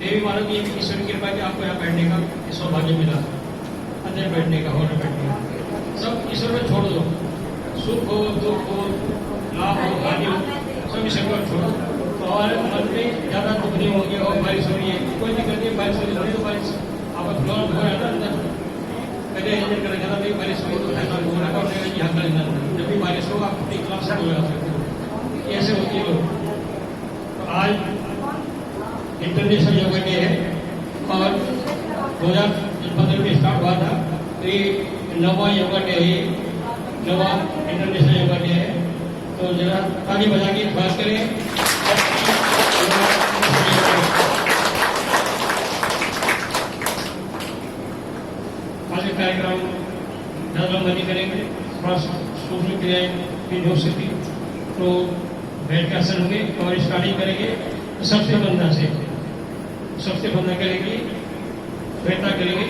देवी मानो की ईश्वर की कृपा की आपको यहाँ बैठने का सौभाग्य मिला, अंदर बैठने का, होने बैठने का, सब ईश्वर में छोड़ दो। सुख हो, दुख हो, लाभ हो, हानि हो, सब ईश्वर को छोड़ो। तो हमारे मन में ज्यादा दुख नहीं हो गया, और बारिश हो रही है, कोई दिक्कत नहीं, बारिश हो रही है तो बारिश आप फ्लोर हो रहा है ना, पहले इंजन कर रखा था भाई बारिश हुई तो फैसला हो रहा है, यहाँ का इंजन जब भी बारिश हो आप अपनी क्लास से लगा सकते हो, ऐसे होती है। तो आज इंटरनेशनल योगा डे है और 2015 में स्टार्ट हुआ था, तो ये 9वां योगा डे है, 9वां इंटरनेशनल योगा डे है। तो जरा ताली बजा के बात करें। आज कार्यक्रम ज़्यादा लंबा नहीं करेंगे, थोड़ा सूक्ष्म क्रियाएं भी हो सकती, तो बैठ के आसन होंगे और स्टार्टिंग करेंगे सबसे बंदा से, सबसे बंदा करेंगे, श्वेता करेंगे।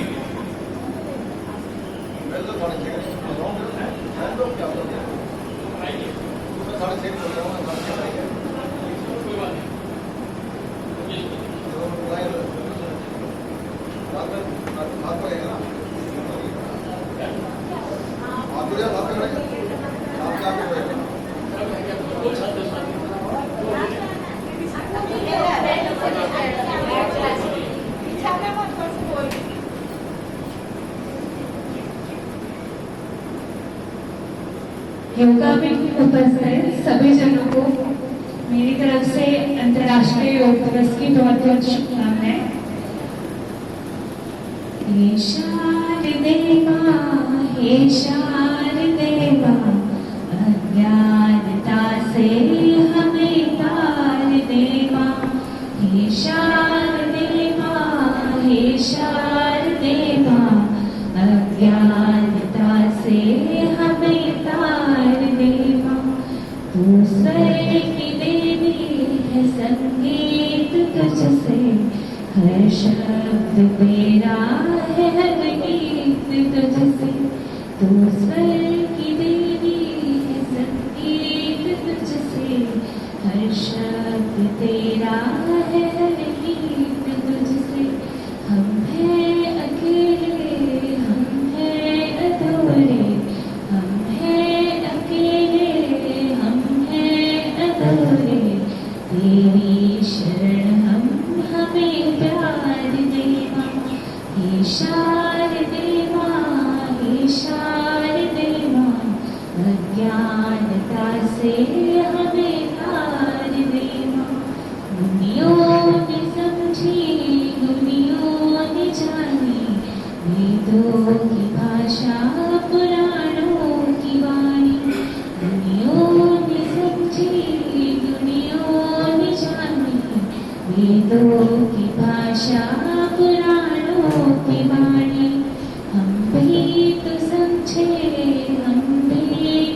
योगा में उपस्थित सभी जनों को मेरी तरफ से अंतर्राष्ट्रीय योग दिवस की बहुत बहुत शुभकामनाएं। हे शारदेवा, हे शारदेवा, अज्ञानता से हमें तार देवा। हे शारदेवा, हे शारदेवा, अज्ञानता से हमें तार देवा। तू स्वर की देवी है, संगीत तुझसे, हर शब्द तेरा है, हर गीत तुझसे। तू स्वर की देवी है, संगीत तुझसे, हर शब्द तेरा है, हर गीत तुझसे। हम हैं अकेले, हम हैं अधूरे, हम हैं अकेले, हम हैं अधूरे। तेरी शरण हम, हमें प्यार देवा। हे शारदेवा, हे शारदेवा, अज्ञानता से हमें तार देवा। दुनियों ने समझी, दुनियों ने जानी, वेदों की भाषा, पुराणों की वाणी। दुनियों ने समझी, दुनियों ने जानी, वेदों की भाषा, पुराणों की वाणी। हम भी तो समझे, हम भी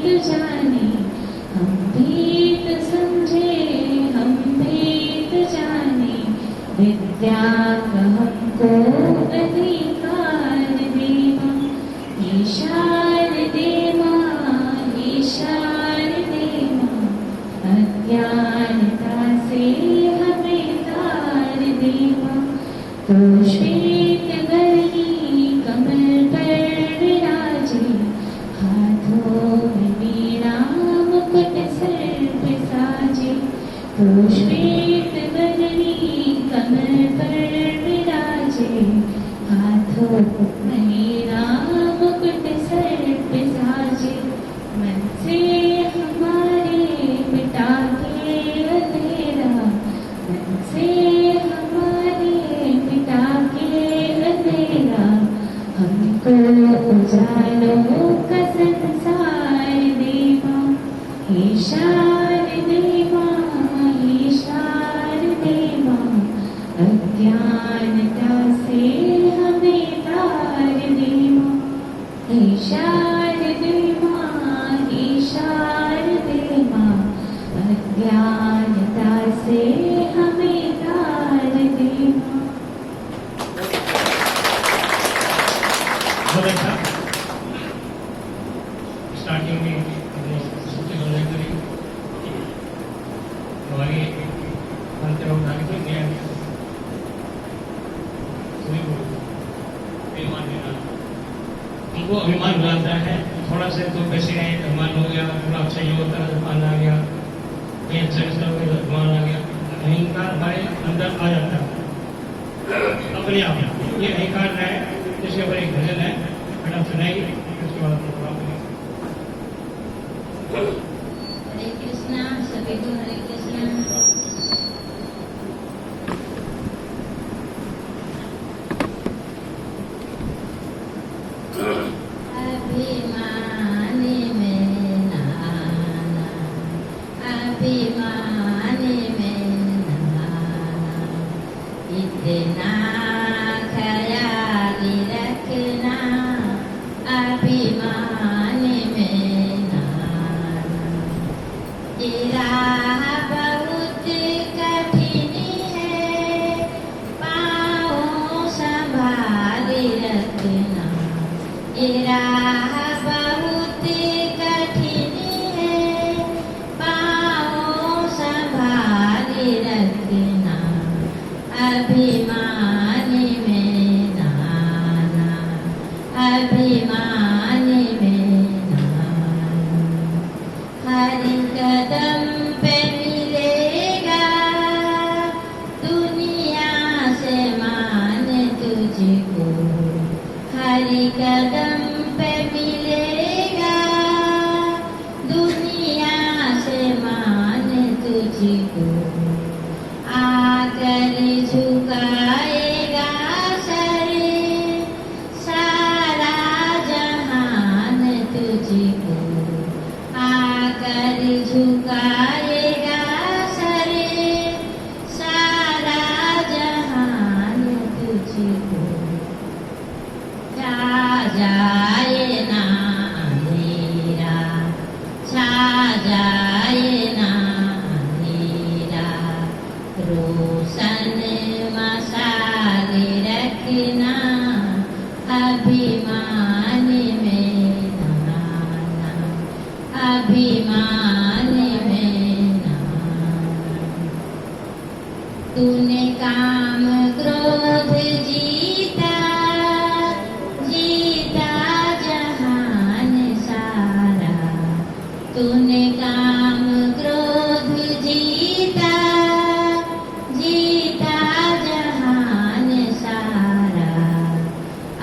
तो जाने, हम भी तो समझे, हम भी तो जाने। विद्या का हमको अधिकार देवा। हे शारदेवा, हे शारदेवा, अज्ञानता से हमें तार देवा। तो श्वेत वर्णी कमल पर विराजे, हाथों में वीणा मुकुट सर पे साजे। तो श्वेत वर्णी कमल पर विराजे, हाथों में वीणा मुकुट सर पे साजे। मन से हमारे मिटा के अंधेरा, मन से हमारे मिटा के अंधेरा। हमको उजालों का संसार देवा। हे शारदेवा, हे शारदेवा, अज्ञानता से हमें तार देवा। हे शारदेवा, हे शारदेवा, अज्ञानता से हमें तार देवा। बहुत अच्छा। स्टार्टिंग में सबसे पहले करें तो आगे मंत्र उठा के गया नहीं बोलते, अभिमान नहीं लाता। हमको अभिमान लाता है थोड़ा से तो पैसे आए अभिमान हो गया, थोड़ा चाहिए होता है अभिमान आ गया, कहीं अच्छा रिश्ता हो गया अभिमान आ गया। अहंकार हमारे अंदर आ जाता है अपने आप। ये अहंकार है, इसके ऊपर एक भजन है, मैडम सुनाइए, उसके बाद हरे कृष्णा, सभी को हरे कृष्णा। अभिमानी में नाना, अभिमानी में नाना, इतना ख्याल रखना, अभिमानी में नाना। ये राह बहुत कठिन है, पाँव संभाल रखना। ये राह बहुत कठिन है, पाँव संभाल रखना, अभिमानी में नाना, अभिमानी में नाना। हर कदम पे मिलेगा दुनिया से मान तुझको, हर कदम पे मिलेगा दुनिया से मान तुझको। आकर झुकाएगा सर सारा जहान तुझको, आकर झुकाएगा सर सारा जहान तुझको। छा जाए ना अंधेरा, छा जाए ना अंधेरा, रोशन मशाल रखना, अभिमानी में नाना, अभिमानी में नाना। तूने काम क्रोध जीता, जीता जहान सारा, तूने काम क्रोध जीता, जीता जहान सारा,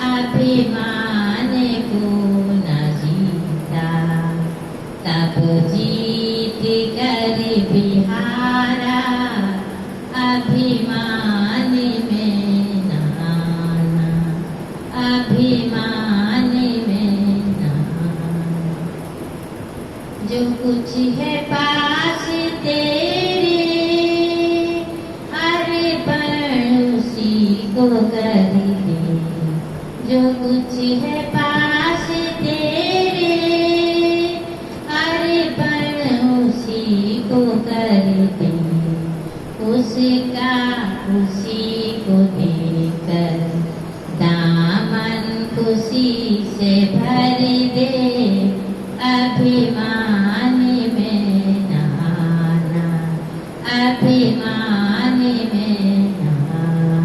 अभिमान को न जीता, तब जीत कर बिहारा, अभिमान में नाना, अभिमान में नाना। जो कुछ है पास तेरे, अर्पण उसी को कर दे। जो कुछ है पास तेरे, अर्पण उसी को कर दे। उसका उसी को देकर दामन खुशी से भर दे, अभिमानी में नाना, अभिमानी में नाना।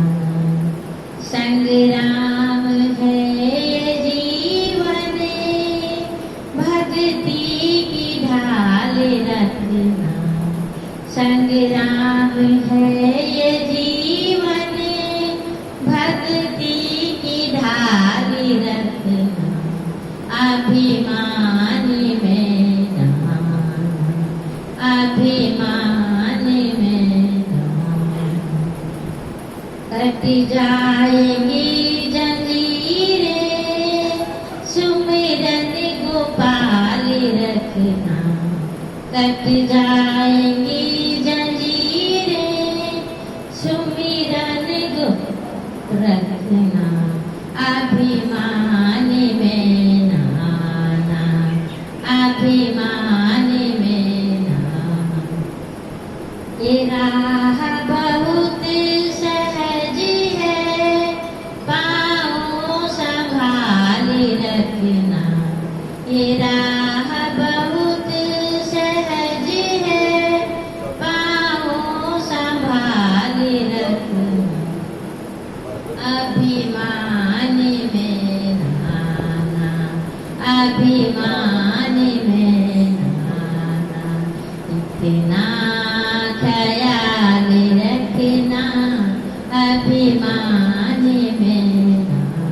संग्राम है ये जीवन, भक्ति की ढाल रखना। संग्राम है ये जीवन, भक्ति की ढाल रखना, अभिमानी में नाना, अभिमानी में नाना। कट जाएगी जंजीरें, सुमिरन गोपाल रखना। कट जाएगी जंजीरें, सुमिरन गो रखना, अभिमानी में नाना, अभिमानी में नाना। ये राह बहुत सहज है, पाँव संभाल रखना। ये राह बहुत सहज है, पाँव संभाल रखना, अभिमानी में नहाना, अभिमानी में नहाना, इतना ख्याल रखना, अभिमानी में नहाना।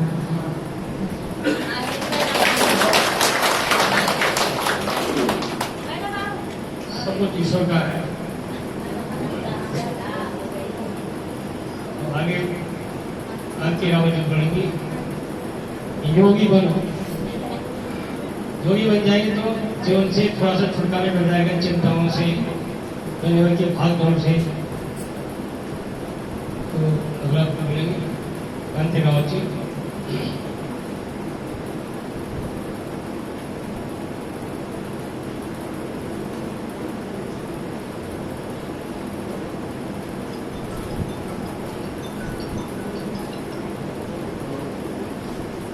सब कुछ ईश्वर का है। आगे आरती रावत जी पढ़ेंगी, योगी बनो। योगी बन जाएंगे तो जीवन से थोड़ा सा छुटकारा मिल जाएगा, चिंताओं से, दुनिया की भाग दौड़ से। तो अगला आपको मिलेंगे आरती रावत जी।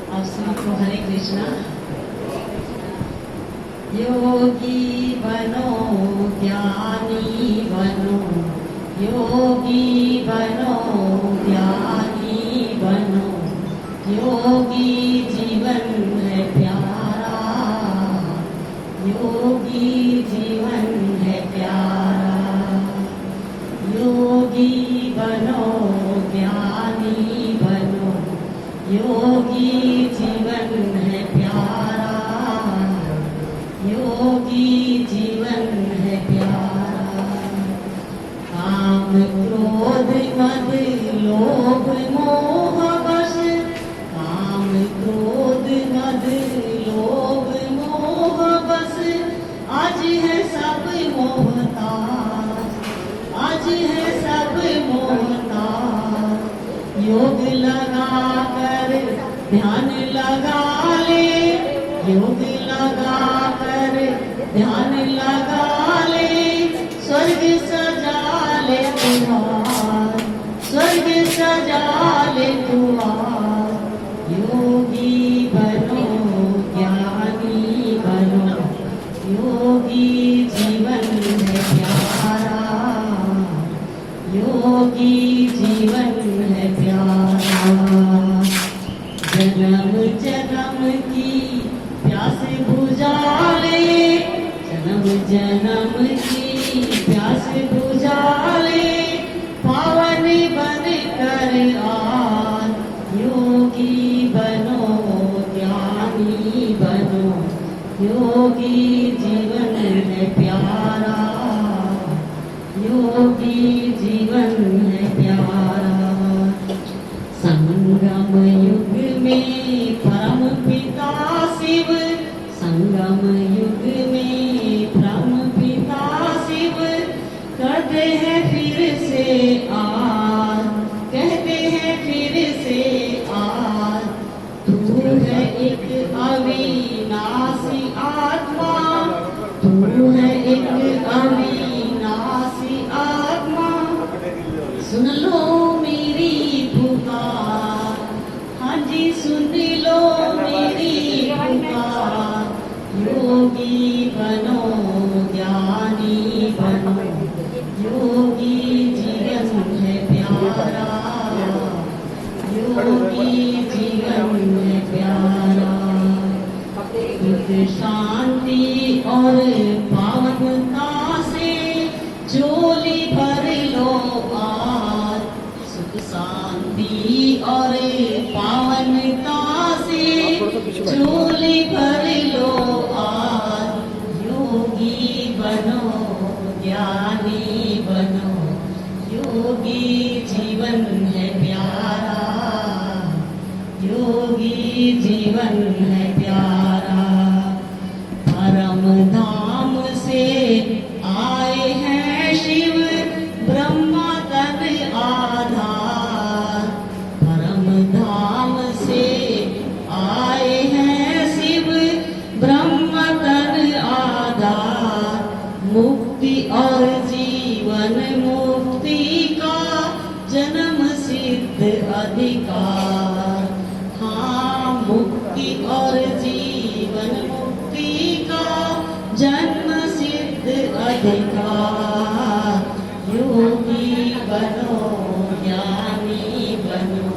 आप सभी को हरे कृष्णा। योगी बनो ज्ञानी बनो, योगी बनो ज्ञानी बनो, योगी जीवन है प्यारा, योगी जीवन है प्यारा। योगी बनो ज्ञानी बनो, योगी जीवन है प्यारा, योगी जीवन है प्यारा। काम क्रोध मद लोभ मोह बस, काम क्रोध मद लोभ मोह बस, आज है सब मोहताज, आज है सब मोहताज। योग लगा कर ध्यान लगा ले, योग लगा कर ध्यान लगा ले, स्वर्ग सजा ले तुम्हार, स्वर्ग सजा ले तुम्हार। योगी बनो ज्ञानी बनो, योगी जीवन है प्यारा, योगी जीवन है प्यारा। जन्म जन्म की प्यास बुझा ले, जन्म जन्म की प्यास बुझा ले, पावन बन कर आन। योगी बनो ज्ञानी बनो, योगी जीवन है प्यारा, योगी जीवन है प्यारा। संगम युग में परम पिता शिव, संगम युग में परम पिता शिव, कहते हैं फिर से आज, कहते हैं फिर से आज। तू है एक अविनाशी आत्मा, तू है एक अविनाशी आत्मा, सुन लो मेरी पुकार, हाँ जी सुन लो मेरी पुकार। योगी बनो ज्ञानी बनो, योगी जीवन है प्यारा, योगी जीवन है प्यारा। सुख शांति और पावनता से झोली भर लो आज, सुख शांति और पावनता से झोली भर लो आज। योगी बनो ज्ञानी बनो, योगी जीवन है प्यारा, योगी जीवन है प्यारा। परम धाम से आए हैं शिव ब्रह्मा तन आधार, परम धाम से आए हैं शिव ब्रह्म तन आधार। मुक्ति और जीवन मुक्ति का जन्म सिद्ध अधिकार, हाँ मुक्ति और जीवन मुक्ति का जन्म सिद्ध अधिकार। योगी बनो ज्ञानी बनो,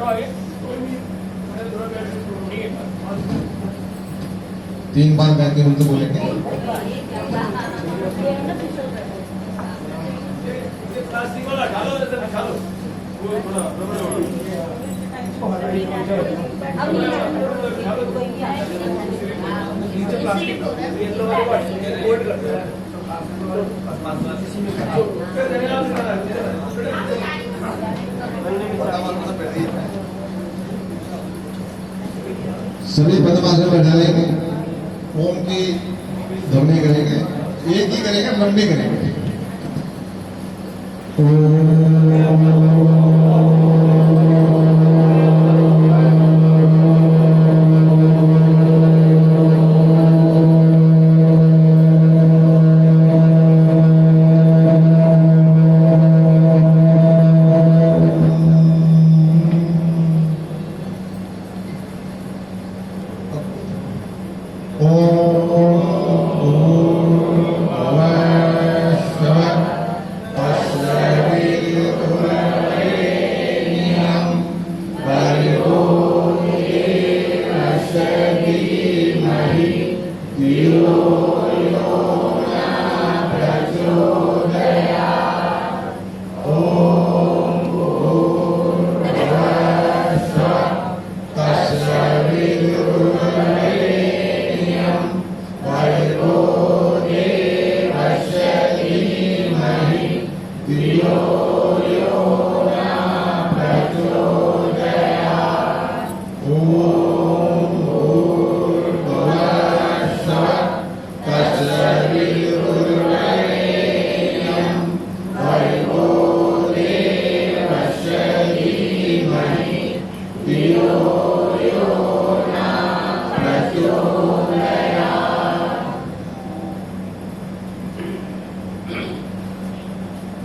आगे ठीक है 3 बार करके उनको बोलेंगे। प्लास्टिक वाला खा लो, ऐसे खा लो वो थोड़ा नीचे प्लास्टिक येलो वाला कोट करते हैं सभी पद्मासन बैठा लेंगे, ओम की ध्वनि करेंगे, एक ही करेंगे, लंबी करेंगे।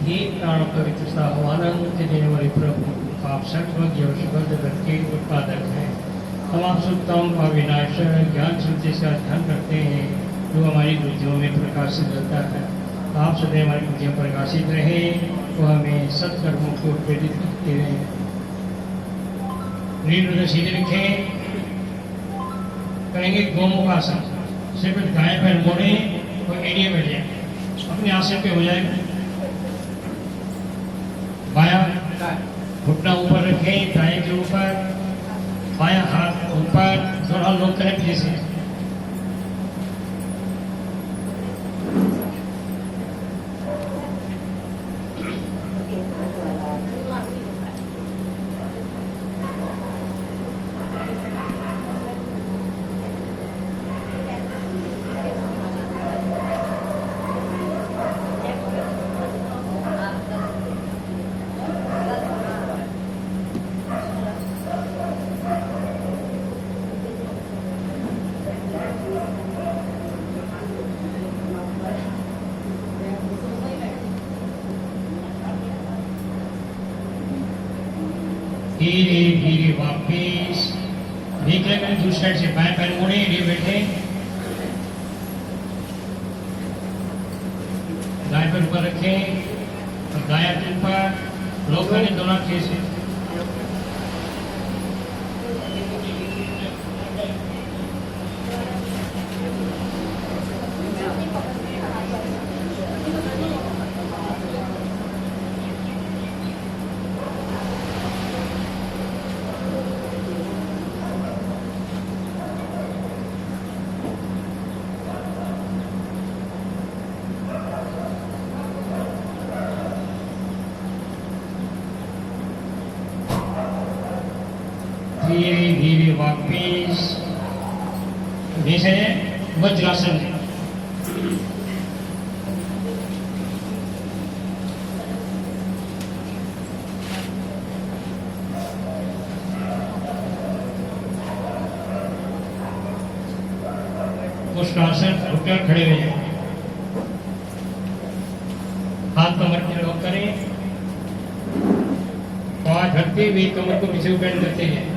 ये प्राण पवित्रता हो आनंद देने वाले प्रभु आप सर्वज्ञ और सुगंध के उत्पादक हैं। हम आप सुखताओं का विनाशक ज्ञान शुद्धि से ध्यान करते हैं जो हमारी बुद्धियों में प्रकाशित रहता है। आप सदैव हमारी बुद्धियाँ प्रकाशित रहे, वो हमें सत्कर्मों को प्रेरित करते रहे। रीढ़ सीधे रखें, करेंगे गोमुखासन, सिर्फ दाएं पैर मोड़े और एड़िए बैठ जाए, अपने आसन पे हो जाएगा। बायां घुटना ऊपर रखें, दाएं के ऊपर, बायां हाथ ऊपर, दोनों लोग करें जैसे। धीरे धीरे वापिस देख रहे हैं, दूसरी साइड से बाएं पैर मोड़े, ये बैठे, दाएं पैर ऊपर रखें और दायां पैर ऊपर, लोग करें दोनों कैसे। धीरे धीरे वापिस जैसे वज्रासन। पुष्टासन, घुटन खड़े हुए हैं, हाथ कमर के लॉक करें, पाँव झटके हुए कमर को पीछे बेंड करते हैं।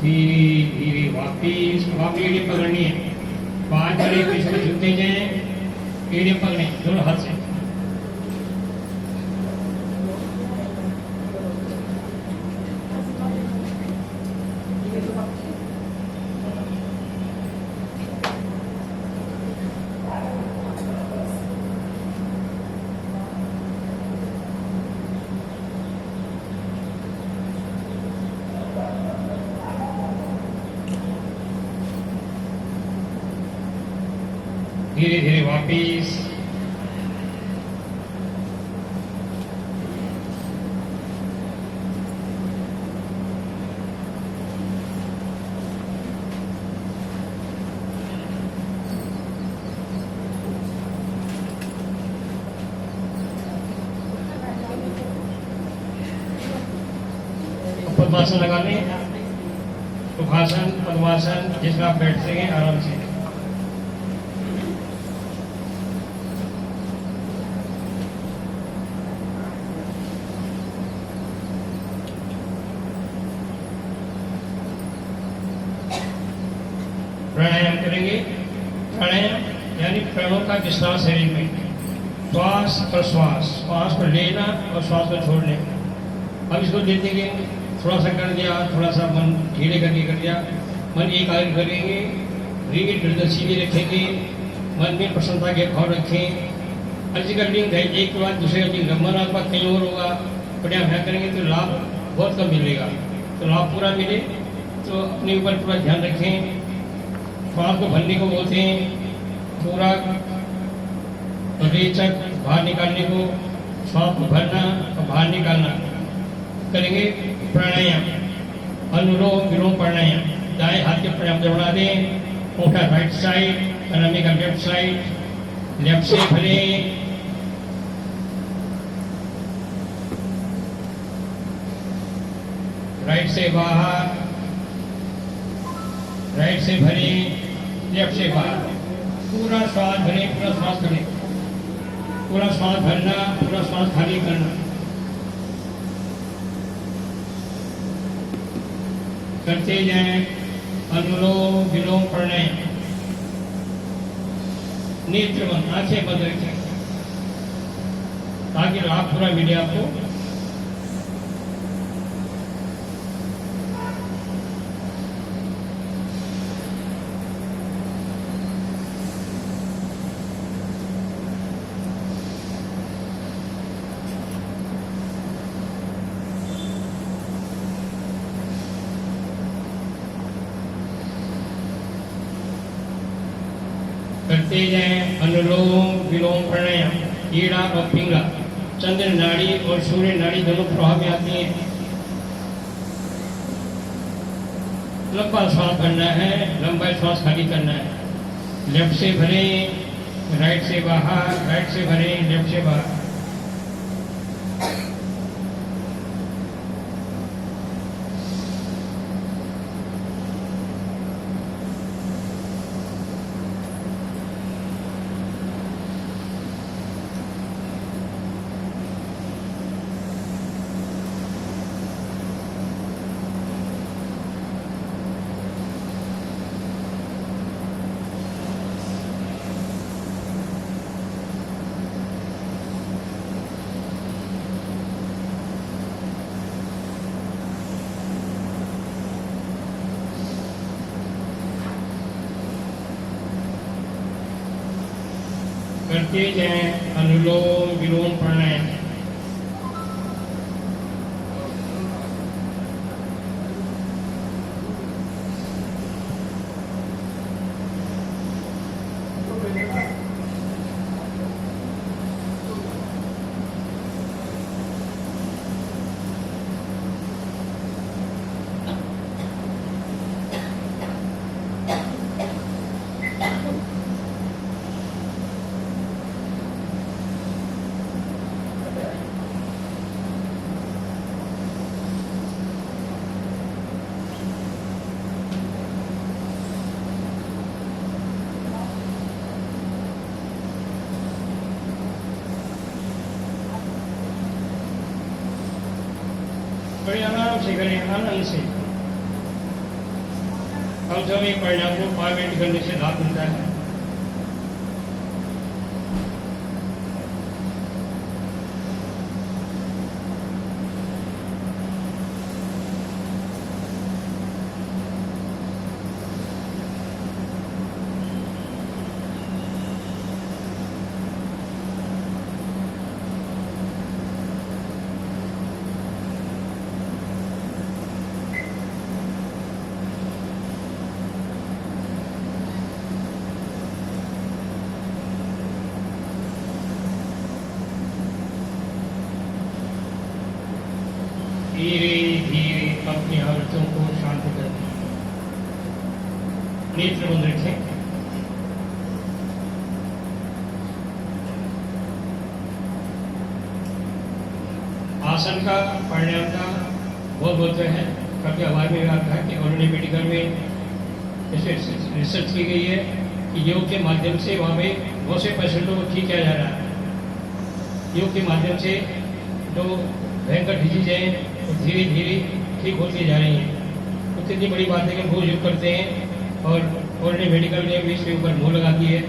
धीरे धीरे वापिस। अब आप एड़ी पकड़नी है, 5 बड़े पीछे झुकते जाए, एड़ी पकड़नी दोनों हाथ से। धीरे धीरे वापिस। पद्मासन लगा लें, सुखासन, पद्मासन, जिसमें आप बैठ सकें आराम से। प्राणायाम करेंगे। प्राणायाम यानी प्राणों का विस्तार शरीर में, श्वास प्रश्वास, श्वास को लेना और श्वास को छोड़ने। अब इसको लेते गए, थोड़ा सा कर दिया, थोड़ा सा मन ढीले करके कर दिया, मन एकाग्र करेंगे, रीढ़ गर्दन सीधी रखेंगे, मन में प्रसन्नता के भाव रखें। अर्जी का लिंग है, एक के बाद दूसरे का लिंग मन आपका कहीं और होगा, प्राणायाम करेंगे तो लाभ बहुत कम मिलेगा। तो लाभ पूरा मिले तो अपने ऊपर पूरा ध्यान रखें। श्वास को भरने को बोलते हैं, पूरा रेचक बाहर निकालने को, श्वास को भरना और बाहर निकालना करेंगे। प्राणायाम, अनुलोम विलोम प्राणायाम। दाएं हाथ के प्राणायाम बढ़ा दें, उठा राइट साइड, अनामी का लेफ्ट साइड, लेफ्ट से भरे, राइट से बाहर, राइट से भरे, लेफ्ट से बाहर। पूरा श्वास भरे, पूरा श्वास भरे, पूरा श्वास भरना, पूरा श्वास खाली करना। करते जाएं अनुलोम विलोम प्राणायाम। नेत्र बंद, आंखें बंद रखें ताकि लाभ पूरा मिले आपको। करते जाएं अनुलोम विलोम प्राणायाम। ईड़ा और पिंगला, चंद्र नाड़ी और सूर्य नाड़ी दोनों प्रभाव में आती हैं। लंबा श्वास भरना है, लंबा श्वास खाली करना है। लेफ्ट से भरे, राइट से बाहर, राइट से भरे, लेफ्ट से बाहर। करते जाएं अनुलोम विलोम प्राणायाम। बड़े आराम से करें, आनंद से। कम से कम एक प्राणायाम को 5 मिनट करने से लाभ मिलता है। धीरे धीरे अपनी आवर्तों को शांत करते हैं। नेत्र बंद रखें। आसन का प्राणायाम का बहुत महत्व है। काफी आवाज में आता है कि ऑलरेडी मेडिकल में जैसे रिसर्च की गई है कि योग के माध्यम से वहाँ पे बहुत से पेशेंटों को ठीक किया जा रहा है। योग के माध्यम से जो भयंकर डिजीज है वो धीरे धीरे ठीक होती जा रही है। तो कितनी बड़ी बात है कि रोज योग करते हैं और ऑलरेडी मेडिकल ने भी इसके ऊपर मोहर लगा दी है।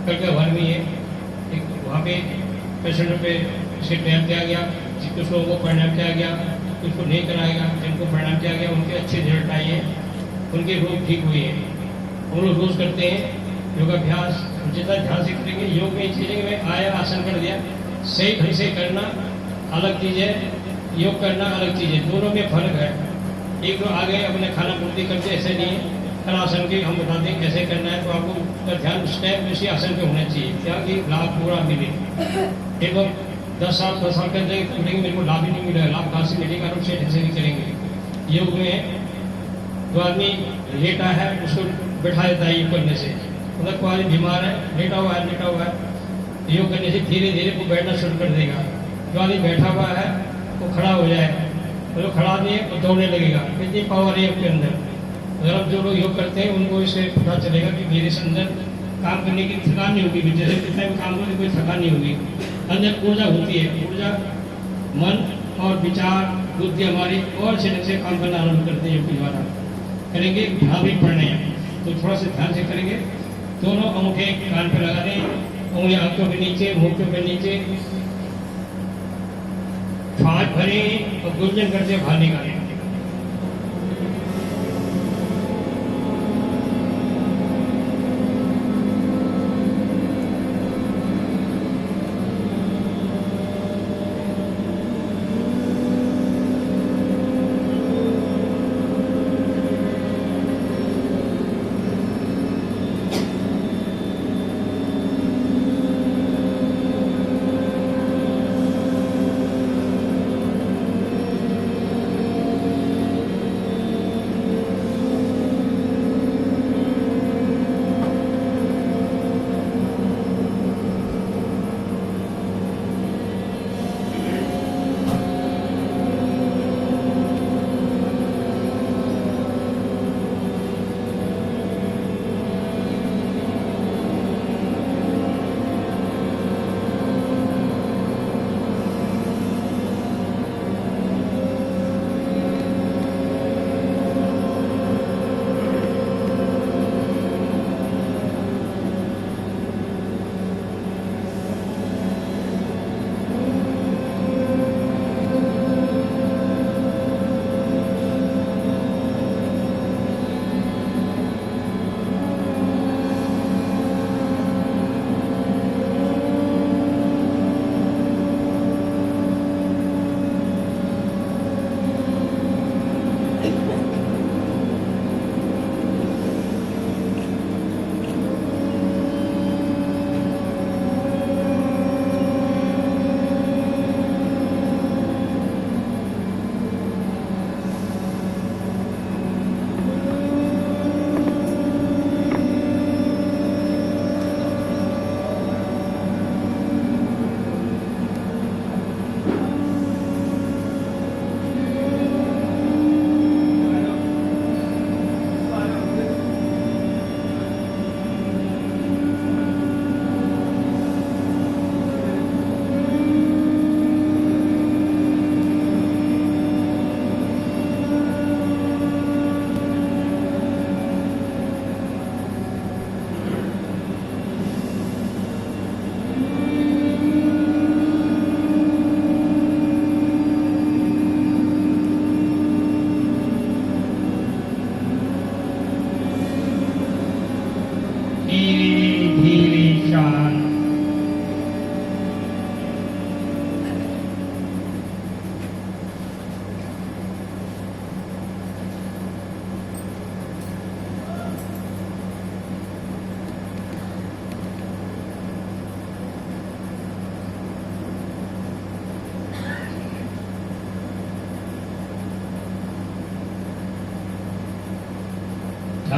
कल का अखबार में है एक वहाँ पे पेशेंटों पे इसे प्राणायाम किया गया, कुछ लोगों को प्राणायाम किया गया, कुछ को नहीं कराया गया, जिनको प्राणायाम किया गया उनके अच्छे रिजल्ट आए हैं, उनके रोग ठीक हुए हैं। हम लोग रोज करते हैं योगाभ्यास। जितना ध्यान से करेंगे योग में चीजें में आया आसन कर दिया, सही ढंग से करना अलग चीज है, योग करना अलग चीज है, दोनों में फर्क है। एक लोग आगे अपने खाना पूर्ति करते ऐसे नहीं है। हर आसन के हम बताते हैं कैसे करना है, तो आपको उसका ध्यान उस टाइम उसी आसन पे होना चाहिए, क्या कि लाभ पूरा मिले। एक लोग 10 साल करते करेंगे, मेरे को लाभ ही नहीं मिलेगा, लाभ कहाँ से मिलेगा, और उसे ढंग से नहीं करेंगे। योग में जो आदमी लेटा है उसको बैठा देता है योग करने से, मतलब कोई आदमी बीमार है लेटा हुआ है, योग करने से धीरे धीरे वो बैठना शुरू कर देगा। जो आदमी बैठा हुआ है वो खड़ा हो जाए, तो खड़ा नहीं है वो दौड़ने लगेगा। कितनी पावर है योग के अंदर। अगर अब जो लोग योग करते हैं उनको इससे पता चलेगा कि मेरे से अंदर काम करने की थकान नहीं होगी, जैसे कितना भी काम करें कोई थकान नहीं होगी, अंदर ऊर्जा होती है। ऊर्जा मन और विचार बुद्धि हमारी और अच्छे ढंग से काम करना आरम्भ करते हैं योग के द्वारा। करेंगे भाविक प्राणायाम, तो थोड़ा सा ध्यान से करेंगे। दोनों अंगूठे कान पर लगा दें, उंगलियां आंखों के नीचे, मुंह के नीचे, श्वास भरें और गुंजन करते बाहर निकालें।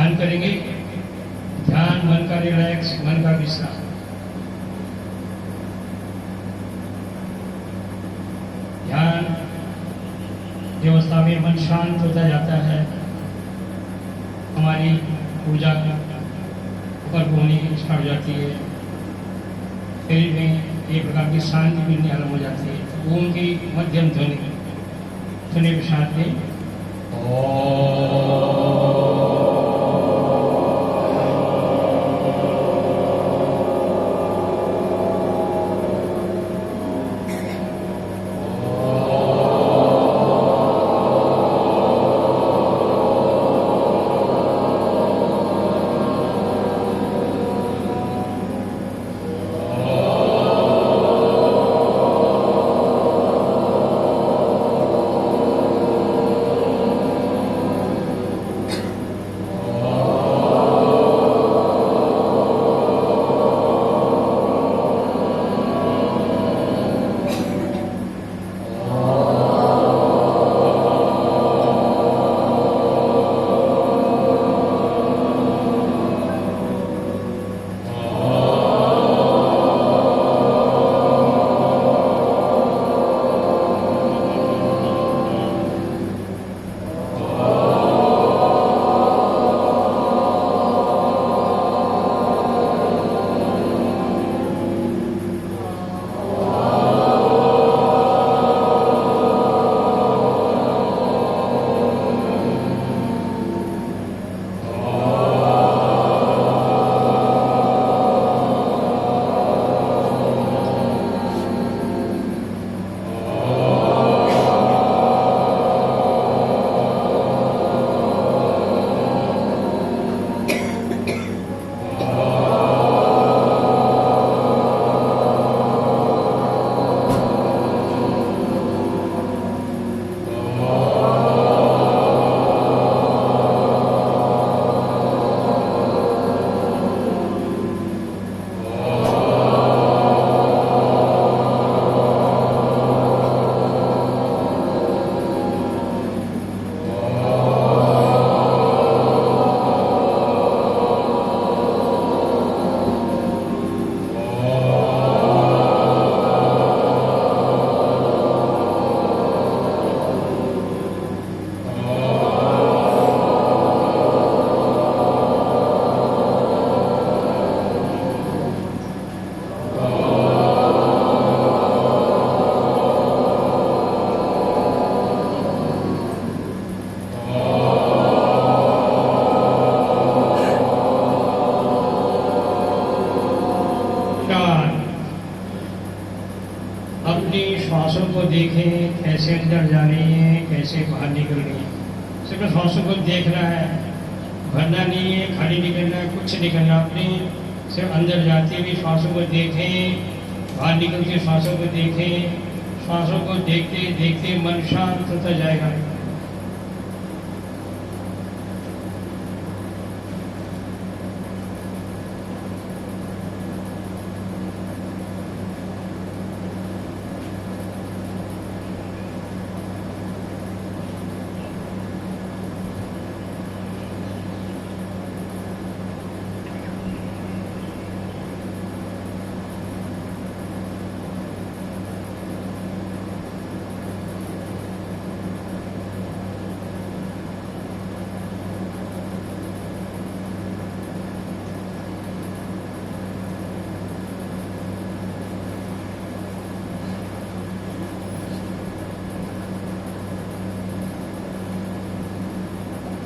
ध्यान करेंगे। ध्यान मन का रिलैक्स, मन का विश्राम। ध्यान व्यवस्था में मन शांत होता जाता है, हमारी ऊर्जा ऊपर होने की स्टार्ट हो जाती है, शरीर में एक प्रकार की शांति मिलनी आरम्भ हो जाती है। ओम की मध्यम ध्वनि सुने के साथ में श्वासों को देखें, कैसे अंदर जा रही है, कैसे बाहर निकल रही है। सिर्फ श्वासों को देखना है, भरना नहीं है, खाली निकलना है, कुछ निकलना अपने सिर्फ अंदर जाते हुए श्वासों को देखें, बाहर निकलते श्वासों को देखें। श्वासों को देखते देखते मन शांत होता जाएगा।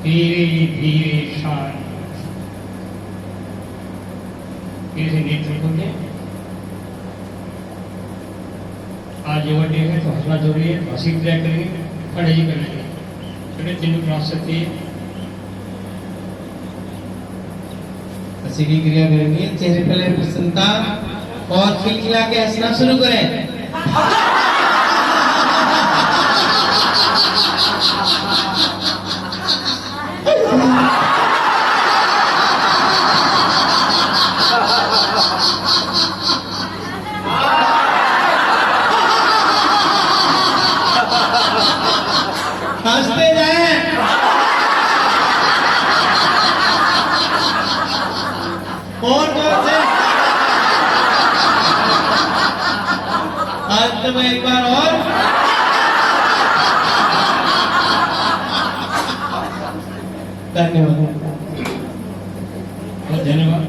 धीरे धीरे शांत, धीरे नेत्र खोले। आज योगा डे है तो हंसना जरूरी है, हंसी क्रिया करेंगे, खड़े ही करेंगे, छोटे तीनों क्लास सकती है। हंसी की क्रिया करेंगे, चेहरे पर प्रसन्नता और खिलखिला के हंसना शुरू करें। हंसते जाएं। अंत में एक बार और धन्यवाद। बहुत धन्यवाद।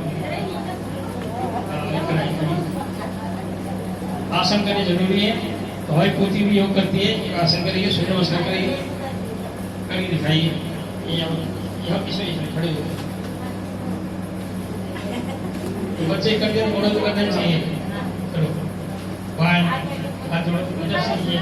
आसन करने जरूरी है। तो हमारी पोती भी योग करती है। एक आसन करिए, सूर्य नमस्कार करिए, करके दिखाइए। यहाँ इसमें खड़े हो। तो बच्चे कर दिया, थोड़ा तो करना चाहिए। चलो बाएं हाथ जोड़ो, इधर से ये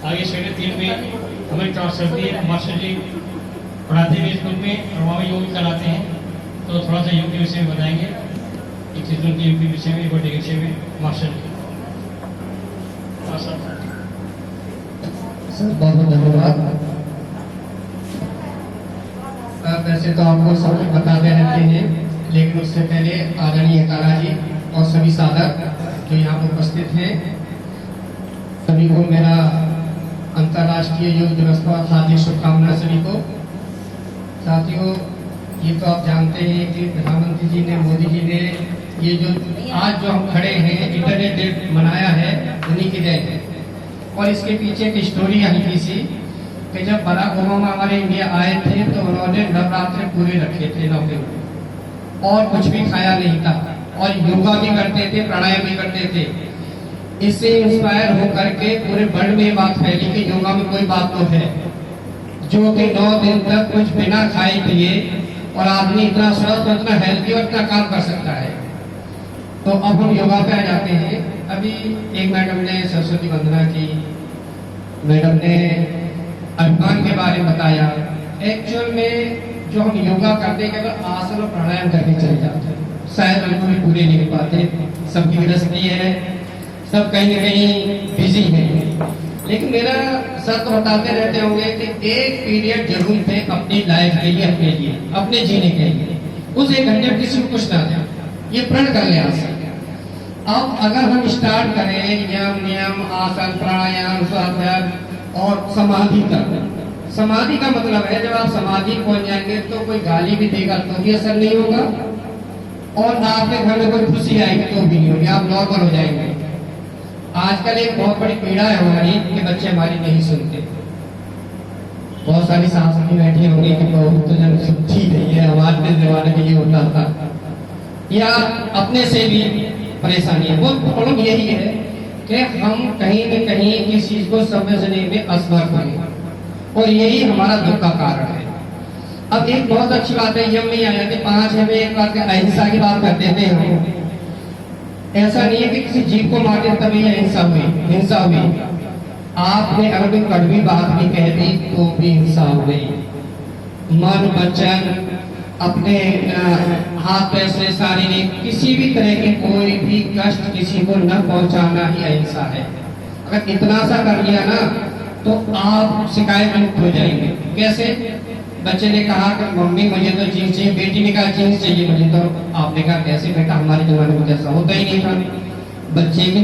आगे श्रेणी 3 में हमें ट्रांसफर दी है। मास्टर जी पढ़ाते हैं स्कूल में और वहाँ योग भी कराते हैं। तो थोड़ा सा योग के विषय में बताएंगे, एक चीज़ों के योग के विषय में, बर्थडे के विषय में मास्टर जी। सर बहुत बहुत धन्यवाद। वैसे तो आपको सब कुछ बताते रहते हैं, लेकिन उससे पहले आदरणीय काला जी और सभी साधक जो यहाँ पर उपस्थित हैं, सभी को मेरा अंतर्राष्ट्रीय योग दिवस पर हार्दिक शुभकामनाएं सभी को। साथियों, ये तो आप जानते हैं कि प्रधानमंत्री जी ने, मोदी जी ने ये जो आज जो हम खड़े हैं इंटरनेट डे मनाया है, उन्हीं की देन है। और इसके पीछे की स्टोरी हल्की सी कि जब बराक ओबामा हमारे इंडिया आए थे तो उन्होंने नवरात्रे पूरे रखे थे 9 दिन और कुछ भी खाया नहीं था और योगा भी करते थे, प्राणायाम भी करते थे। इससे इंस्पायर होकर के पूरे वर्ल्ड में ये बात फैली कि योगा में कोई बात तो है, जो कि 9 दिन तक कुछ बिना खाए पिए और आदमी इतना स्वस्थ, इतना हेल्थी और इतना काम कर सकता है। तो अब हम योगा पे आ जाते हैं। अभी एक मैडम ने सरस्वती वंदना की, मैडम ने अभिमान के बारे में बताया। एक्चुअल में जो हम योगा करते हैं केवल आसन और प्राणायाम करके चले जाते हैं, शायद उनको भी पूरे नहीं पाते। सबकी गृहस्थी है, सब कहीं न कहीं बिजी है। लेकिन मेरा सर तो बताते रहते होंगे कि एक पीरियड जरूर थे अपनी लाइफ के लिए, अपने जीने के लिए। उस 1 घंटे में किसी को कुछ ना दे, ये प्रण कर ले आज। अब अगर हम स्टार्ट करें यम नियम आसन प्राणायाम स्वाध्याय और समाधि का, समाधि का मतलब है जब आप समाधि पहुंच जाएंगे तो कोई गाली भी देगा तो भी असर नहीं होगा और आपके घर में कोई खुशी आएगी तो भी नहीं होगी, आप नॉर्मल हो जाएंगे। आजकल एक बहुत बड़ी पीड़ा है हमारी कि बच्चे हमारी नहीं सुनते। बहुत सारी सास भी बैठी होंगी कि बहुत तो जन सुनती नहीं है, हमारे जमाने में ये होता था, या अपने से भी परेशानी है। वो प्रॉब्लम यही है कि हम कहीं न कहीं किसी चीज को समझने में असमर्थ हैं और यही हमारा दुख का कारण है। अब एक बहुत अच्छी बात है, यम में आ जाते 5 है में एक बात अहिंसा की बात करते थे हम। ऐसा नहीं है कि किसी जीव को मारते तभी हिंसा हुई। आपने अगर कोई कड़वी बात भी कह दी तो भी हिंसा हो गई। मन वचन अपने हाथ पैर से शारीरिक किसी भी तरह के कोई भी कष्ट किसी को न पहुंचाना ही अहिंसा है। अगर इतना सा कर लिया ना तो आप शिकायत मुक्त हो जाएंगे। कैसे? बच्चे ने कहा कि मम्मी मुझे तो जीन्स चाहिए, बेटी ने कहा जीन्स चाहिए मुझे, तो आपने कहा कैसे बेटा, हमारे जमाने में कैसा होता ही नहीं था। बच्चे की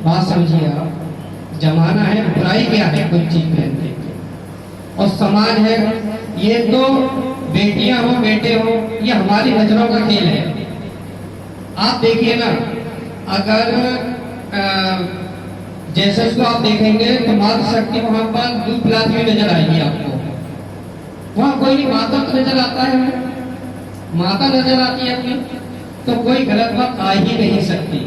बात समझिए आप, जमाना है, बुराई क्या है कोई चीज पहनते और समाज है। ये तो बेटियां हो बेटे हो, ये हमारी नजरों का खेल है। आप देखिए ना, अगर जैसे उसको आप देखेंगे तो मातृशक्ति वहां पर दूध पिलाती हुई नजर आएगी आपको। वहां कोई नहीं, माता तो नजर आता है, माता नजर आती है अपनी, तो कोई गलत बात आ ही नहीं सकती।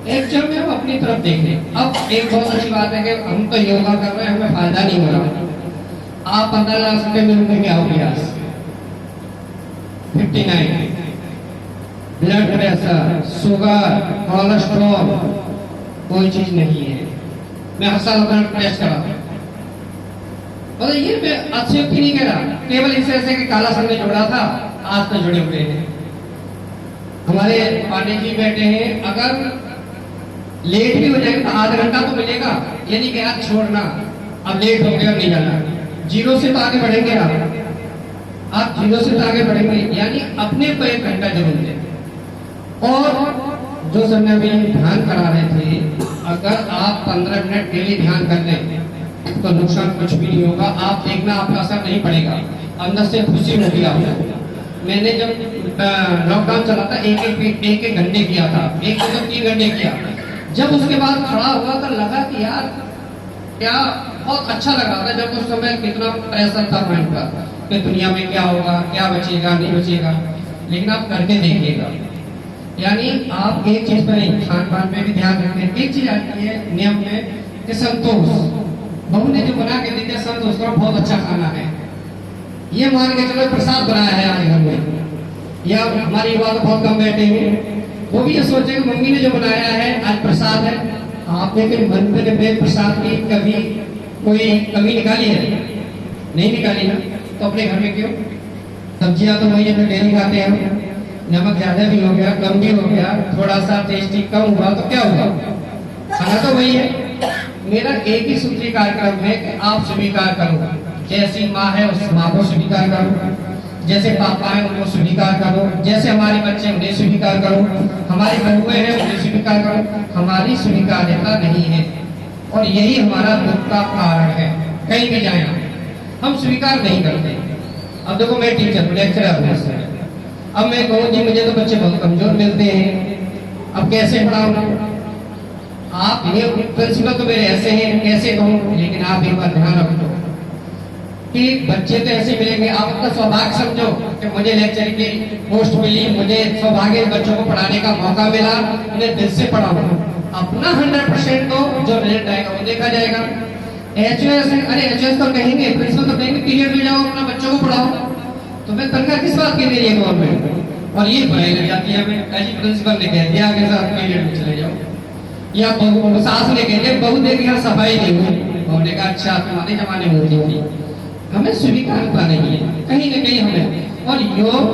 एक्चुअल में हम अपनी तरफ देखें। अब एक बहुत अच्छी बात है कि हम तो योगा कर रहे हैं, हमें फायदा नहीं हो रहा। आप 15 लाख रुपए में रुपए क्या हो गया? 59 ब्लड प्रेशर, शुगर, कोलेस्ट्रॉल कोई चीज नहीं है। मैं हर साल अपना टेस्ट कराता हूँ। और ये मैं अतिशयोक्ति नहीं कह रहा, केवल इस ऐसे कि काला संग ने जोड़ा था, आज तक जुड़े हुए हैं। हमारे पांडे जी बैठे हैं, अगर लेट भी हो जाएगा तो आधा घंटा तो मिलेगा, ये नहीं कि यार छोड़ना अब लेट हो गया नहीं जाना। जीरो से तो आगे बढ़ेंगे आप जीरो से तो आगे बढ़ेंगे, यानी अपने को 1 घंटा जरूर दें। और जो समय अभी ध्यान करा रहे थे, अगर आप 15 मिनट डेली ध्यान कर लें तो नुकसान कुछ भी नहीं होगा। आप देखना आपका असर नहीं पड़ेगा, अंदर से खुशी होगी आपको। मैंने जब लॉकडाउन चला था एक घंटे किया था, 1 से 3 घंटे किया। जब उसके बाद खड़ा हुआ तो लगा कि यार क्या बहुत अच्छा लग रहा था। जब उस समय कितना प्रेशर था माइंड पर कि दुनिया में क्या होगा, क्या बचेगा नहीं बचेगा, लेकिन आप करके देखिएगा। यानी आप एक चीज पर नहीं, खान पान पे भी ध्यान रखें। एक चीज आती है नियम में कि संतोष, बहू ने जो बना के देते संतोष का बहुत अच्छा खाना है, ये मान के चलो प्रसाद बनाया है आज घर में, या हमारी युवा तो बहुत कम बैठे हैं, वो भी ये सोचे कि मम्मी ने जो बनाया है आज प्रसाद है। आपने फिर मन में प्रसाद की कभी कोई कमी निकाली है? नहीं निकाली ना, तो अपने घर में क्यों? सब्जियां तो वही है डेली खाते हैं, नमक ज्यादा भी हो गया कम भी हो गया, थोड़ा सा टेस्टी कम हुआ तो क्या हुआ, खाना तो वही है। मेरा एक ही सूत्री कार्यक्रम है कि आप स्वीकार करो, जैसी माँ है उस माँ को स्वीकार करो, जैसे पापा है उनको स्वीकार करो, जैसे हमारे बच्चे उन्हें स्वीकार करो, हमारी बहुएं हैं उन्हें स्वीकार करो। हमारी स्वीकार्यता नहीं है और यही हमारा दुख का कारण है। कहीं भी जाए हम स्वीकार नहीं करते। अब देखो मैं टीचर लेक्चरर हूँ, अब मैं कहूँ जी मुझे तो बच्चे बहुत कमजोर मिलते हैं, अब कैसे पढ़ाऊँ? आप ये प्रिंसिपल तो मेरे ऐसे हैं, कैसे कहूँ? लेकिन आप एक बार ध्यान रखो कि बच्चे तो ऐसे मिलेंगे, आप अपना सौभाग्य समझो कि मुझे लेक्चर की पोस्ट मिली, मुझे सौभाग्य बच्चों को पढ़ाने का मौका मिला, उन्हें दिल से पढ़ाऊं। अपना 100% तो जो रिजल्ट आएगा वो देखा जाएगा। एचओएस तो कहेंगे, प्रिंसिपल तो कहेंगे पीरियड में जाओ अपना बच्चों को पढ़ाओ, तो मैं तनख्वाह किस बात की दे रही है गवर्नमेंट? और ये बुराई लग जाती है हमें, ऐसी प्रिंसिपल ने कह दिया आगे साथ पीरियड में चले जाओ, या बहू सास ने कह दिया बहू देख यहाँ सफाई नहीं हुई, उन्होंने कहा अच्छा तुम्हारे जमाने में होती थी। हमें स्वीकारता नहीं है कहीं न कहीं हमें। और योग,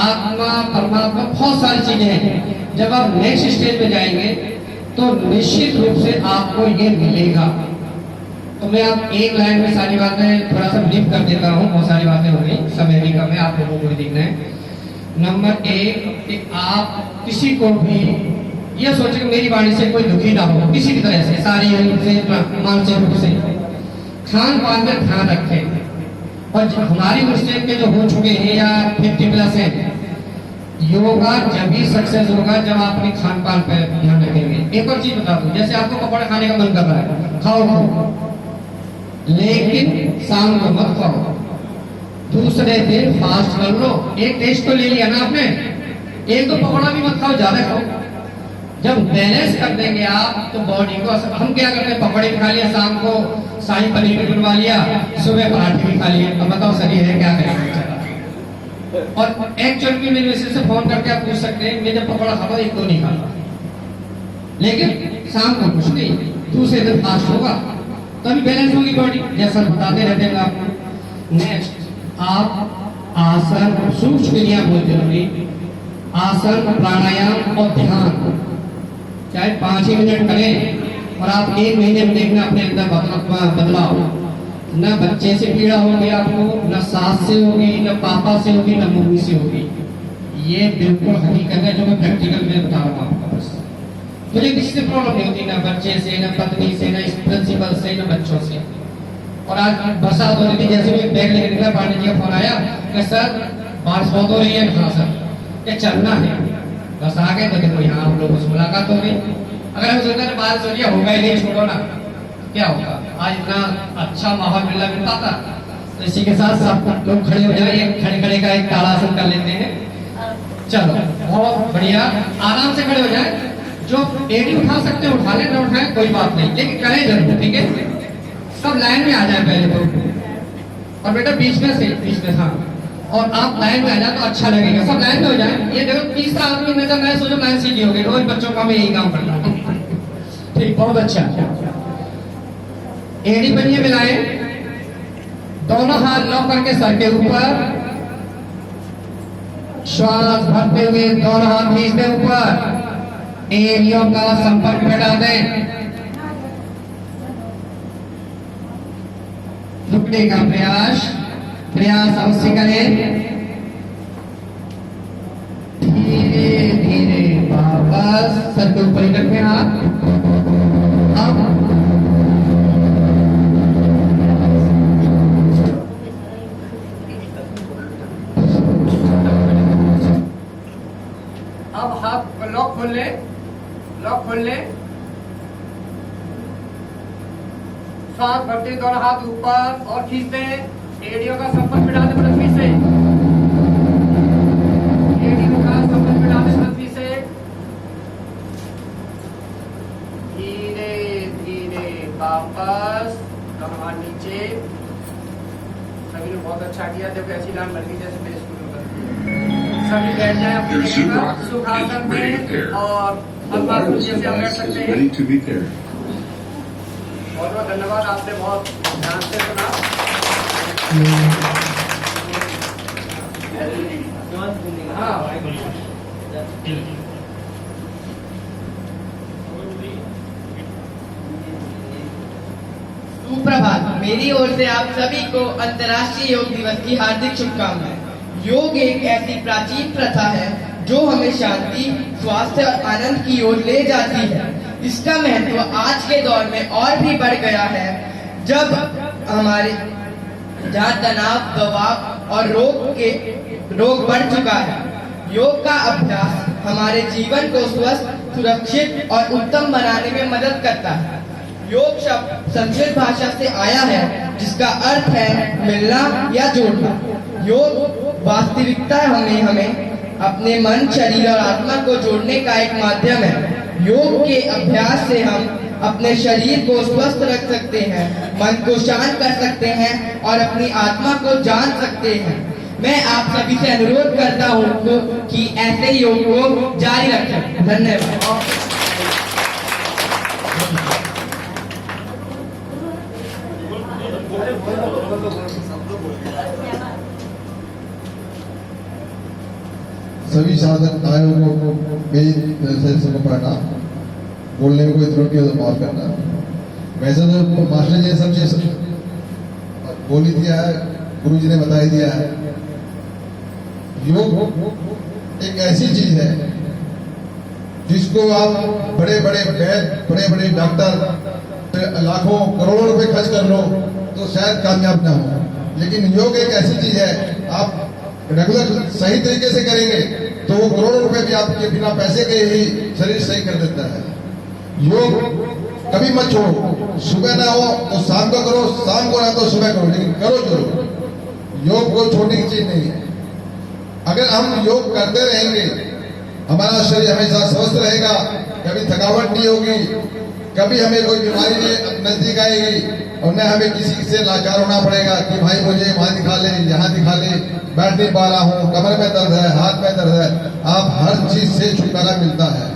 आत्मा, परमात्मा, बहुत सारी चीजें हैं। जब आप नेक्स्ट स्टेज पे जाएंगे तो निश्चित रूप से आपको ये मिलेगा। तो मैं आप एक लाइन में सारी बातें थोड़ा सा ब्रीफ कर देता हूँ, बहुत सारी बातें हो गई, समय भी कम है, आप लोगों को भी देखना है। नंबर 1 कि आप किसी को भी ये सोचे कि मेरी वाणी से कोई दुखी ना हो किसी भी तरह से, शारीरिक रूप से, मानसिक रूप से। खान पान में ध्यान रखें। और हमारी उम्र के जो हो चुके हैं या 50+ हैं, योगा जब भी सक्सेस होगा जब आप अपने खान पान पर ध्यान रखेंगे। एक और चीज बता दूं, जैसे आपको पकौड़े खाने का मन कर रहा है, खाओ, लेकिन शाम को मत खाओ, दूसरे दिन फास्ट कर लो। एक टेस्ट तो ले लिया ना आपने, एक तो पकौड़ा भी मत खाओ, ज्यादा खाओ। जब बैलेंस कर देंगे आप तो बॉडी को, हम क्या करते हैं, पकौड़े भी खा लिया, शाम को शाही पनीर भी बनवा लिया, सुबह पराठे भी खा लिए, अब बताओ शरीर है क्या करेगा? और एक्चुअल में मेरे मिसेज से फोन करके आप पूछ सकते हैं, मैं जब पकौड़ा खाता 1-2 नहीं खाता, लेकिन शाम को कुछ नहीं, दूसरे दिन फास्ट होगा, तभी बैलेंस होगी बॉडी, जैसा बताते रहते हैं आपको। नेक्स्ट, आप आसन, सूक्ष्म क्रिया बहुत जरूरी, आसन, प्राणायाम और ध्यान चाहे 5 ही मिनट करें और आप 1 महीने में देखना अपने अंदर बदलाव। न बच्चे से पीड़ा होगी आपको, न सास से होगी, न पापा से होगी, न मम्मी से होगी। ये बिल्कुल हकीकत है जो मैं प्रैक्टिकल में बता रहा हूँ आपको। बस मुझे किसी से प्रॉब्लम नहीं होती, न बच्चे से, न पत्नी से, न प्रिंसिपल से, न बच्चों से। और आज बरसात हो रही थी, जैसे मैं बैग लेकर निकला, पांडे जी का फोन आया कि सर बारिश बहुत हो रही है। हाँ सर, क्या चलना है? बस आ गए तो देखो यहाँ आप लोगों से मुलाकात हो गई। अगर हम सोचते हैं बारिश हो रही है, होगा ही नहीं, छोड़ो ना, क्या होगा? आज इतना अच्छा माहौल मिल पाता। तो इसी के साथ सब लोग खड़े हो जाए, खड़े खड़े का एक ताड़ासन कर लेते हैं। चलो बहुत बढ़िया, आराम से खड़े हो जाए। जो एडी उठा सकते हैं उठा ले, न उठाए कोई बात नहीं, लेकिन करें जरूर, ठीक है? सब लाइन में आ जाए पहले तो, और बेटा बीच में हाँ, और आप लाइन में आ जाए तो अच्छा लगेगा। सब लाइन में हो जाए। ये देखो तीसरा आदमी नजर आए, सोचो लाइन सीधी हो गई। रोज बच्चों का मैं यही काम करता हूँ, ठीक, बहुत अच्छा। एड़ी बनिए मिलाएं, दोनों हाथ लॉक करके सर के ऊपर, श्वास भरते हुए दोनों हाथ खींचते ऊपर, एरियो का संपर्क बिठा दें। रुकने का प्रयास अवश्य करें। धीरे धीरे वापस सर के ऊपर ही रखें हाथ। अब हाथ लॉक खोल ले, लॉक खोल ले। सांस भरते दोनों हाथ ऊपर और खींचते हैं। एडियो का संपर्क बिठा दें पृथ्वी से। एडियो का संपर्क बिठा दें पृथ्वी से। धीरे धीरे वापस दोनों हाथ नीचे। सभी ने बहुत अच्छा किया। देखो ऐसी लाइन बन गई जैसे मेरे स्कूल में बनती है। सभी बैठ जाए अपनी जगह पर सुखासन में और पद्मासन जैसे आप बैठ सकते हैं। बहुत बहुत धन्यवाद, आपने बहुत ध्यान से सुना। हाँ, सुप्रभात। मेरी ओर से आप सभी को अंतर्राष्ट्रीय योग दिवस की हार्दिक शुभकामनाएं। योग एक ऐसी प्राचीन प्रथा है जो हमें शांति, स्वास्थ्य और आनंद की ओर ले जाती है। इसका महत्व आज के दौर में और भी बढ़ गया है, जब हमारे जहाँ तनाव, दबाव और रोग बढ़ चुका है। योग का अभ्यास हमारे जीवन को स्वस्थ, सुरक्षित और उत्तम बनाने में मदद करता है। योग शब्द संस्कृत भाषा से आया है, जिसका अर्थ है मिलना या जोड़ना। योग वास्तविकता हमें अपने मन, शरीर और आत्मा को जोड़ने का एक माध्यम है। योग के अभ्यास से हम अपने शरीर को स्वस्थ रख सकते हैं, मन को शांत कर सकते हैं और अपनी आत्मा को जान सकते हैं। मैं आप सभी से अनुरोध करता हूँ कि ऐसे योग को जारी रखें। धन्यवाद। सभी साधक आयोगों को मेरी तरफ से सबको प्रणाम। बोलने में कोई त्रुटि हो तो माफ करना। वैसे तो मास्टर जी ने सब चीज बोल ही दिया है, गुरु जी ने बता ही दिया है। योग एक ऐसी चीज है जिसको आप बड़े बड़े वैद्य, बड़े बड़े डॉक्टर लाखों करोड़ों रुपए खर्च कर लो तो शायद कामयाब ना हो, लेकिन योग एक ऐसी चीज है आप रेगुलर सही तरीके से करेंगे तो वो करोड़ों रुपए भी आपके बिना पैसे के ही शरीर सही कर देता है। योग कभी मत छोड़ो। सुबह ना हो तो शाम को करो, शाम को ना तो सुबह करो, लेकिन करो जरूर। योग को छोड़ने की चीज नहीं है। अगर हम योग करते रहेंगे, हमारा शरीर हमेशा स्वस्थ रहेगा, कभी थकावट नहीं होगी, कभी हमें कोई बीमारी नजदीक आएगी और न हमें किसी से लाचार होना पड़ेगा कि भाई मुझे वहां दिखा ले, यहाँ दिखा ले, बैठ नहीं पा रहा हूँ, कमर में दर्द है, हाथ में दर्द है। आप हर चीज से छुटकारा मिलता है।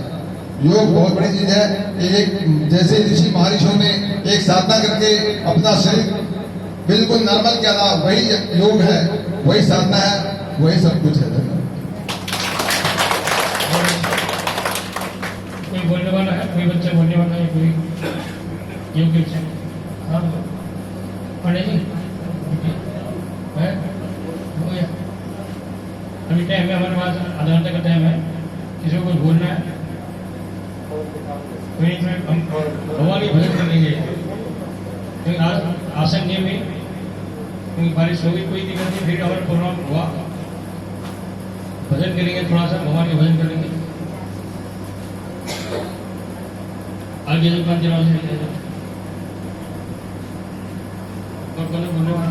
योग बहुत बड़ी चीज है। एक जैसे ऋषि महर्षियों ने एक साधना करके अपना शरीर बिल्कुल नॉर्मल किया था, वही योग है, वही साधना है, वही सब कुछ है। कोई बोलने वाला है, कोई बच्चा बोलने वाला है, कोई योग के हाँ पढ़े जी है हो गया। अभी टाइम है हमारे पास, आधा घंटे का टाइम है। किसी को कुछ बोलना है कोई नहीं, हम भगवान की भजन कर लेंगे। क्योंकि आसन नहीं हुई, क्योंकि बारिश होगी, कोई दिक्कत नहीं, फिर हमारा प्रोग्राम हुआ, भजन करेंगे, थोड़ा सा भगवान के भजन करेंगे। आगे जो काम चला और बोलने वाला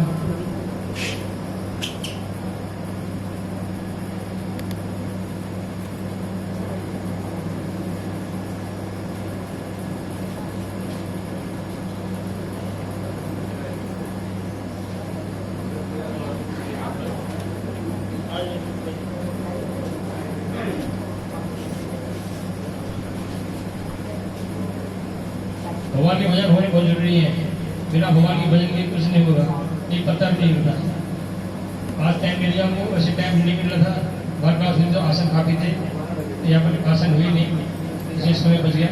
भगवान के भजन होने बहुत जरूरी है। बिना भगवान के भजन के कुछ नहीं होगा, एक पत्ता भी नहीं होता। आज टाइम मिल जाऊंगा, वैसे टाइम नहीं मिल रहा था। घर का तो आसन काफी थे, यहाँ पर आसन हुई नहीं, इसी समय बच गया।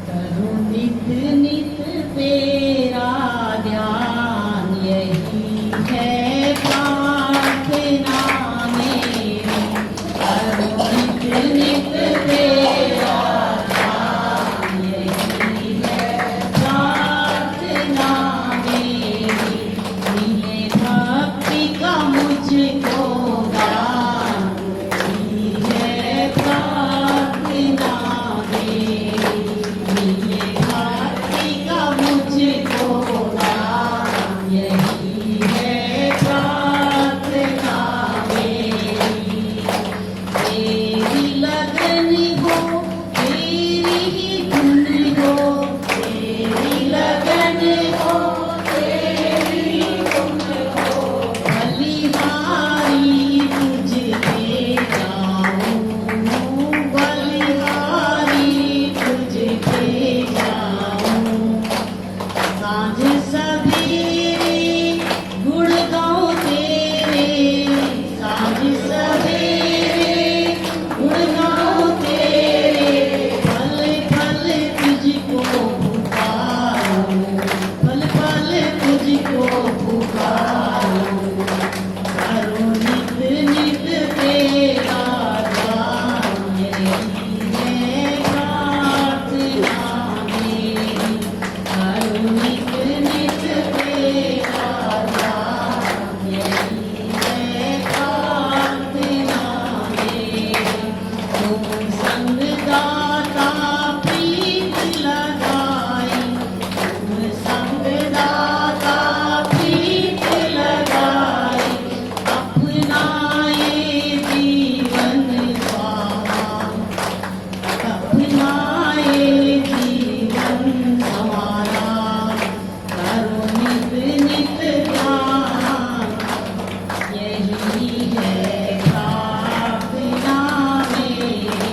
करो नित नित तेरा ध्यान, यही है प्रार्थना मेरी। करो नित नित तेरा ध्यान, यही है प्रार्थना मेरी। मिले भक्ति का मुझको दान, यही है प्रार्थना मेरी। मिले भक्ति का मुझको दान, यही है प्रार्थना मेरी। तेरी लगन हो, तेरी ही धुन हो, तेरी लगन हो, तेरी ही धुन हो। बलिहारी तुझे जाऊं, बलिहारी तुझे जाऊं। साँझ सवेरे गुण गाऊं तेरे, साँझ सवेरे गुण गाऊं तेरे। पल पल तुझको पुकारूं, पल पल तुझको पुकारूं। करो नित नित तेरा ध्यान, यही है प्रार्थना मेरी। करो नित नित तेरा ध्यान, यही है प्रार्थना मेरी। तुम संग दाता प्रीत लगाई, तुम संग दाता प्रीत लगाई। अपनाए जीवन स्वाहा, अपनाए जीवन हमारा। करो नित नित ध्यान, यही है प्रार्थना मेरी।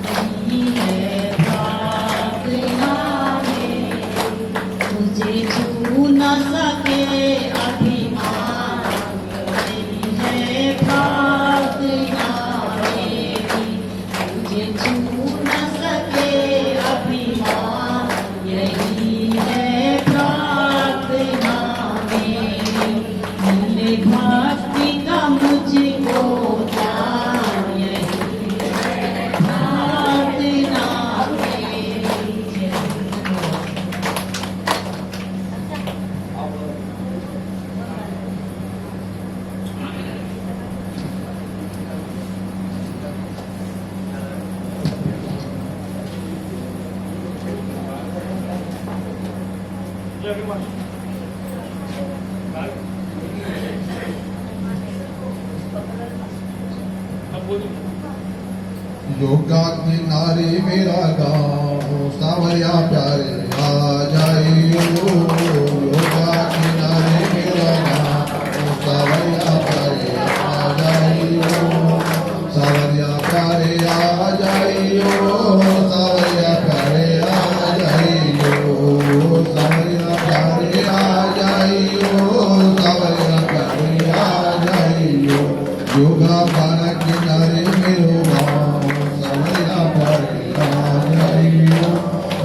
यही है प्रार्थना मेरी। तुझे छू न सके अभिमान, यही है प्रार्थना मेरी। तुझे छू न सके अभिमान, यही है प्रार्थना मेरी। मिले भक्ति का मुझको दान, यही है प्रार्थना मेरी। योगा किनारे मेरा गाँव, सावरिया प्यारे आ जाइयो। योगा किनारे मेरा गाँव, सावरिया प्यारे आ जाइयो। सावरिया प्यारे आ जाइयो, सावरिया प्यारे आ जाइयो। सावरिया प्यारे आ जाइयो, सावरिया प्यारे आ जाइयो। योगा पारा किनारे मेरो गाँव, सावरिया प्यारे आ जाइयो।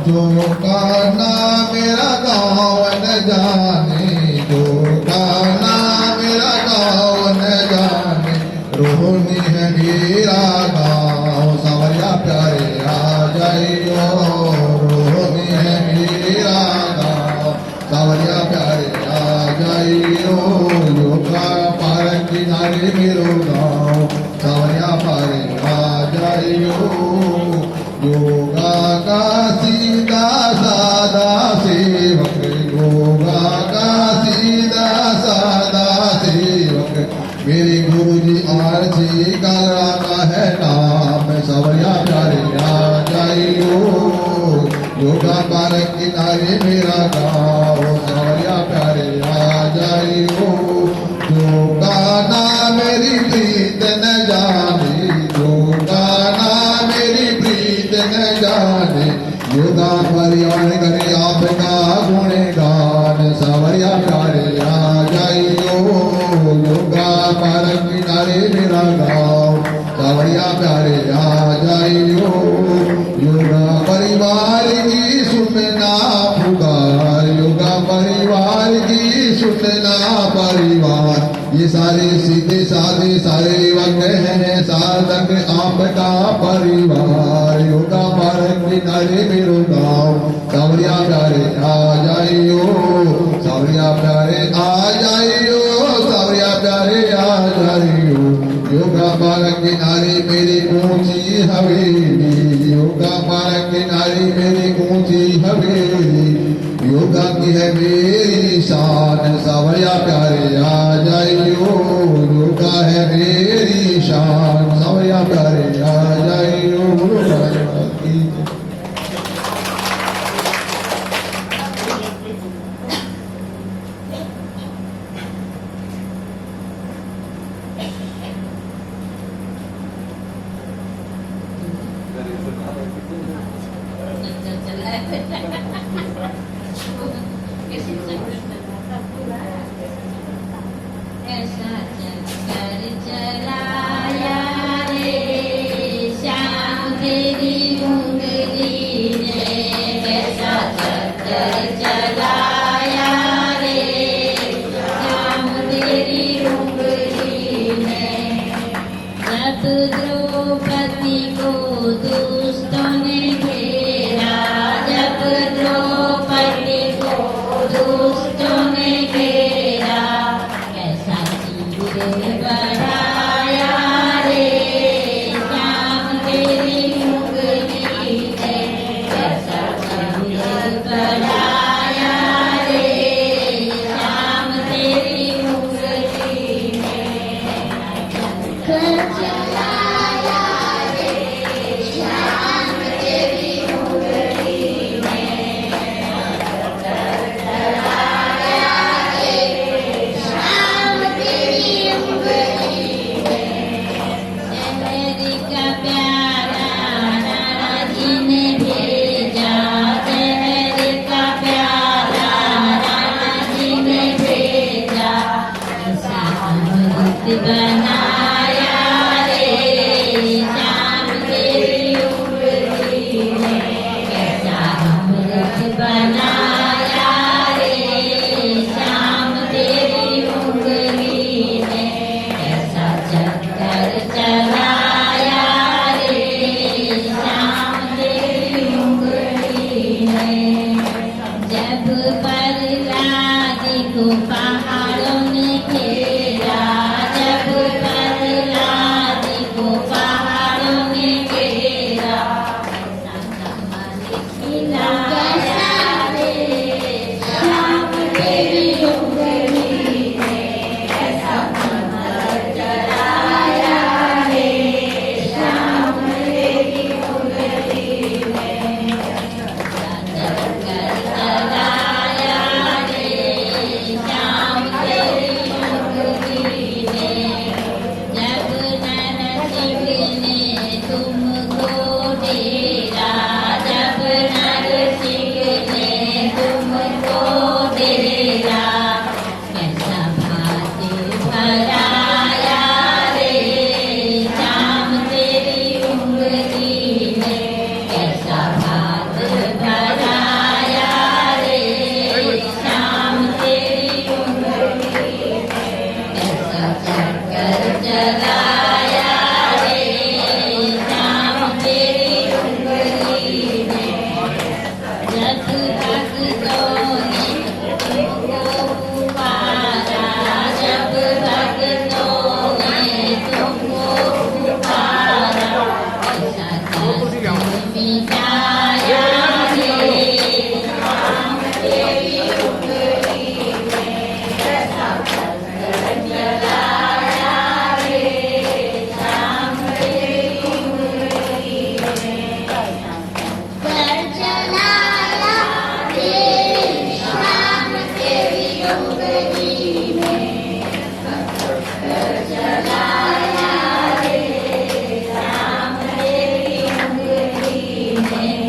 जो काना मेरा गाँव न जाने, जो काना मेरा गाँव न जाने। रोहनी है मेरा गाँव, सावरिया प्यारे आ जाइयो। रोहनी है मेरा गाँव, सावरिया प्यारे आ जाइयो। योगा पार किनारे मेरो गाँव, सावरिया प्यारे आ जाइयो। योगा का सीधा सादा सेवक, योगा का सीधा सादा सेवक। मेरे गुरु जी आरसी कालरा का है नाम, सावरिया प्यारे आ जाइयो। योगा पार किनारे मेरा गाँव, सावरिया प्यारे आ जाइयो। जो गाना मेरी प्रीत न सारे सीधे साधे सारे वक्त हैं साधक आपका परिवार योगा पार्क किनारे मेरो गाँव सावरिया प्यारे आ जाइयो सावरिया प्यारे आ जाइयो सावरिया प्यारे आ जाइयो योगा पार्क किनारे मेरी ऊंची हवेली योगा पार्क किनारे मेरी ऊंची हवेली योगा की है मेरी शान सावरिया प्यारे आ जाइयो योगा है मेरी शान सावरिया प्यारे आ जाइयो योगा की ऐसा चक्कर चलाया रे श्याम तेरी उंगली ने ऐसा चक्कर चलाया रे श्याम तेरी उंगली ने जब द्रौपदी को दुष्टों ने घेरा जब द्रौपदी को दुष्टों ने घेरा कैसा चीर बढ़ाया रे श्याम तेरी उंगली ने कैसा चीर बढ़ाया रे श्याम तेरी उंगली ने चलाया रे श्याम तेरी उंगली ने श्याम तेरी उंगली में शहर का प्यारा नाना जी ने भेजा शहर का प्यारा नाना जी ने भेजा ऐसा अमृत बनाया रे श्याम तेरी उंगली ने कैसा अमृत बनाया रे श्याम तेरी उंगली ने कैसा चक्कर चलाया रे श्याम तेरी उंगली ने जब प्रहलाद को पहाड़ों ने घेरा जब प्रहलाद को पहाड़ों ने घेरा कैसा कमल खिलाया रे श्याम तेरी उंगली ने कैसा कमल चलाया रे श्याम तेरी उंगली ने कैसा चक्कर चलाया रे श्याम तेरी उंगली ने जब नरसिंह ने तुमको डेरा जब नरसिंह ने तुमको डेरा कैसा भात भराया रे श्याम तेरी उंगली ने कैसा भात भराया रे श्याम तेरी उंगली ने कैसा चक्कर चलाया रे श्याम तेरी उंगली ने जब भक्तों ने तुमको पुकारा जब भक्तों ने तुमको पुकारा कैसा कष्ट मिटाया रे श्याम तेरी उंगली ने कैसा कष्ट चलाया रे श्याम तेरी उंगली ने कर चलाया रे श्याम तेरी उंगली में कर चलाया रे श्याम तेरी उंगली में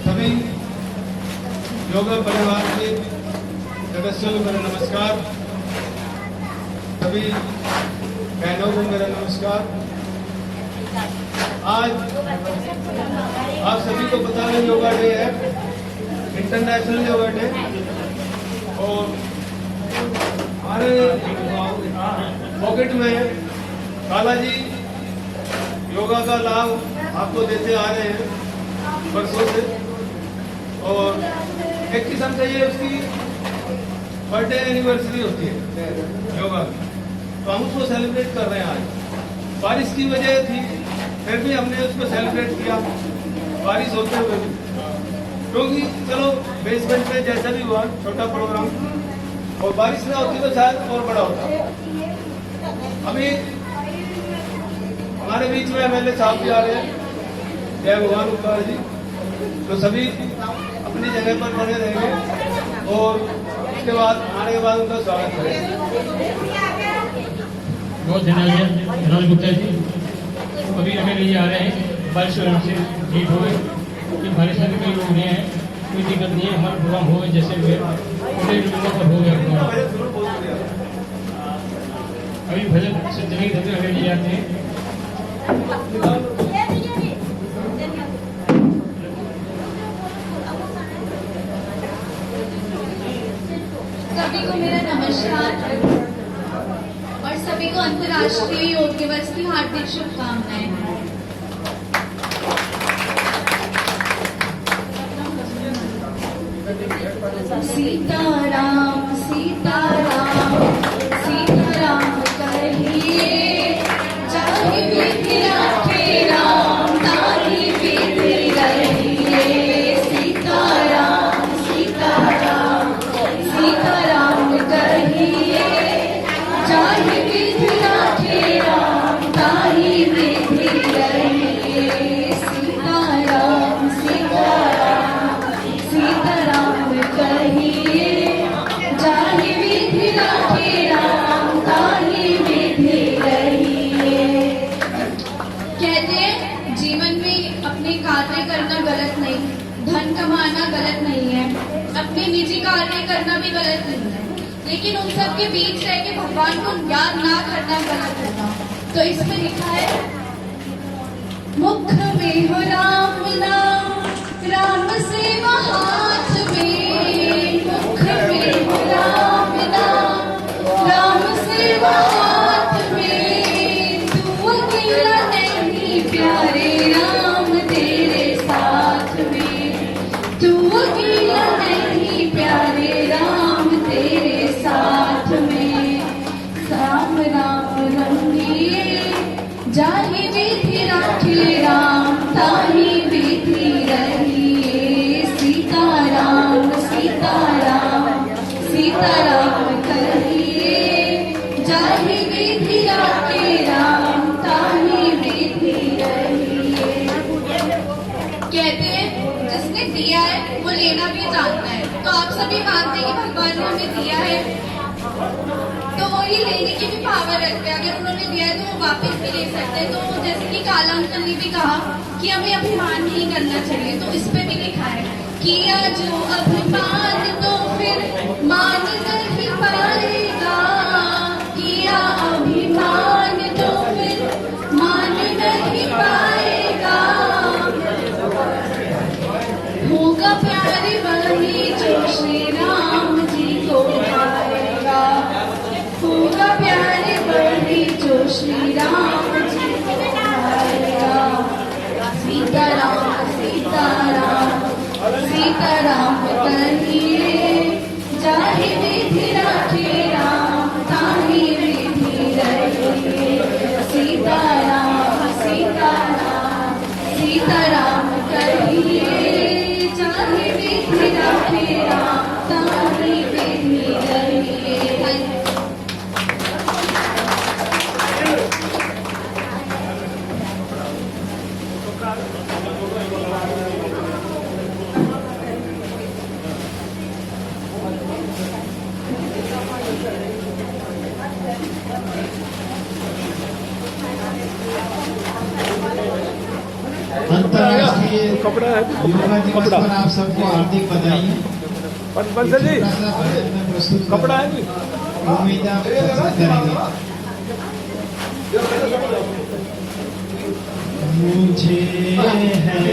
सभी योग परिवार के सदस्यों को मेरा नमस्कार, सभी बहनों को मेरा नमस्कार। आज आप सभी को पता है योगा डे है, इंटरनेशनल योगा डे, और हमारे पॉकेट में काला जी योगा का लाभ आपको देते आ रहे हैं वर्षों से, और एक किस्म से ये उसकी बर्थडे एनिवर्सरी होती है योगा की, तो हम उसको सेलिब्रेट कर रहे हैं आज। बारिश की वजह थी, फिर भी हमने उसको सेलिब्रेट किया बारिश होते हुए भी, क्योंकि चलो बेसमेंट में जैसा भी हुआ छोटा प्रोग्राम, और बारिश ना होती तो शायद और बड़ा होता। अभी हमारे बीच में एमएलए साहब भी आ रहे हैं, जय भगवान उपकार जी, तो सभी अपनी जगह पर बने रहेंगे और उसके बाद आने के बाद उनका स्वागत करेंगे। बहुत धन्यवाद विनोद गुप्ता जी। अभी एमएलए जी आ रहे हैं, बारिश से लेट हो गए, क्योंकि बारिश में कई लोग नहीं हैं, कोई दिक्कत नहीं है, हमारा प्रोग्राम हो गया जैसे भी हो गया प्रोग्राम। अभी भजन से जगह धरते एमएलए जी आते हैं। सभी को मेरा नमस्कार और सभी को अंतर्राष्ट्रीय योग दिवस की हार्दिक शुभकामनाएं। सीताराम सीताराम सीताराम कहिए, चाहे विधि राखे राम, ताहि विधि रहिए। सीताराम सीताराम सीताराम कहिए, चाहे विधि राखे राम, ताहि विधि रहिए। सीताराम सीताराम सीताराम कहिए, चाहे विधि राखे राम, ताहि विधि रहिए। कहते हैं जीवन में अपने कार्य करना गलत नहीं, धन कमाना गलत नहीं है, अपने निजी कार्य करना भी गलत नहीं है, लेकिन उन सब के बीच रह के भगवान को याद ना करना गलत होगा। तो इसमें लिखा है, मुख में हो राम नाम, राम सेवा हाथ में। मुख में हो राम नाम, राम सेवा हाथ में। तू अकेला नहीं प्यारे राम तेरे साथ में। तू अकेला नहीं प्यारे राम तेरे साथ में। राम राम रंगिए, जाहि विधि राखे राम, ताहि विधि रहिए। सीताराम सीताराम सीताराम कहिए, जाहि विधि राखे राम, ताहि विधि रहिए। कहते हैं जिसने दिया है वो लेना भी जानता है, तो आप सभी मानते हैं कि भगवान ने हमें दिया है, तो वो ये लेने की भी पावर रखते हैं। अगर उन्होंने दिया है तो वो वापस भी ले सकते हैं। तो जैसे कि काला अंकल ने भी कहा कि हमें अभिमान नहीं करना चाहिए, तो इस पे भी लिखा है, किया जो अभिमान तो फिर मान नहीं पाएगा। किया अभिमान तो फिर मान नहीं पाएगा। होगा प्यार वही जो श्री राम जी को पाएगा। होगा प्यार वही जो श्री राम जी को पाएगा। सीताराम सीताराम सीताराम कहिए, जाहि विधि राखे राम, ताहि विधि रहिए। सीताराम सीताराम सीताराम कहिए, जाहि विधि राखे राम, ताहि विधि रहिए। अंतर्राष्ट्रीय योगा दिवस पर आप सबको हार्दिक बधाई। प्रस्तुत कपड़ा है कोई? उम्मीद है आप पसंद करेंगे। मुझे है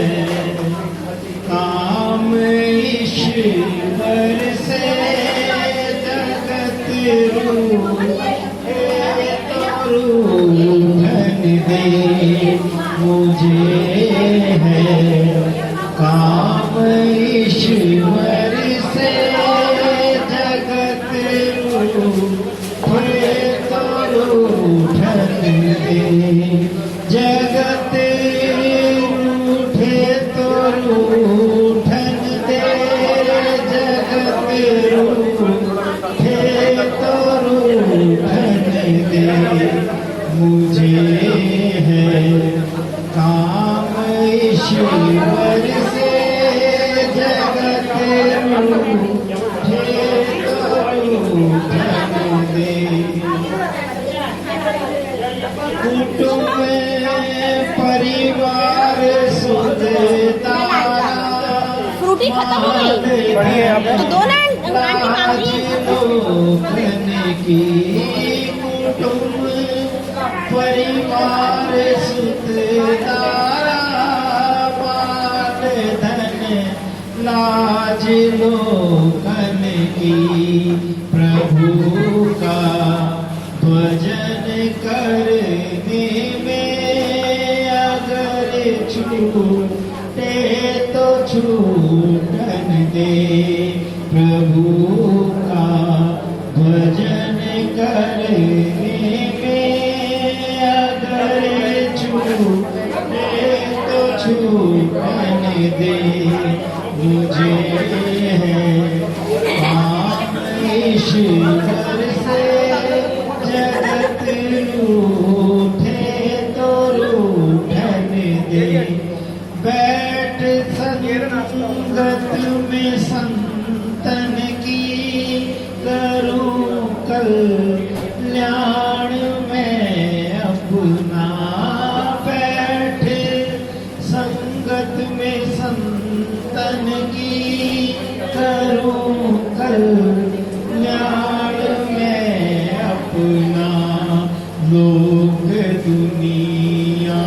काम ईश्वर से जगत रूठन दे। मुझे है काम ईश्वर से जगत रूठन दे। जगत रूठे तो रूठन दे। जगत रूठे तो रूठन दे। मुझे है काम ईश्वर से जगत रूठे तो रूठन दे। कुटुंब परिवार सुधतारा फ्रूटी खत्म हो गई तो दो ना आंटी मांग रही है। लोकन की कुटुंब परिवार सुधतारा मान धन लाज लोकन की। प्रभु का भजन करने में अगर छूटे तो छूटन दे। प्रभु का भजन करने में अगर छूटे तो छूटन दे। मुझे है काम ईश्वर से जगत रूठे तो रूठन दे। बैठ संगत में संतन की करूं कल्याण में अपना। बैठ संगत में संतन की करूं कल्याण में अपना। लोग दुनिया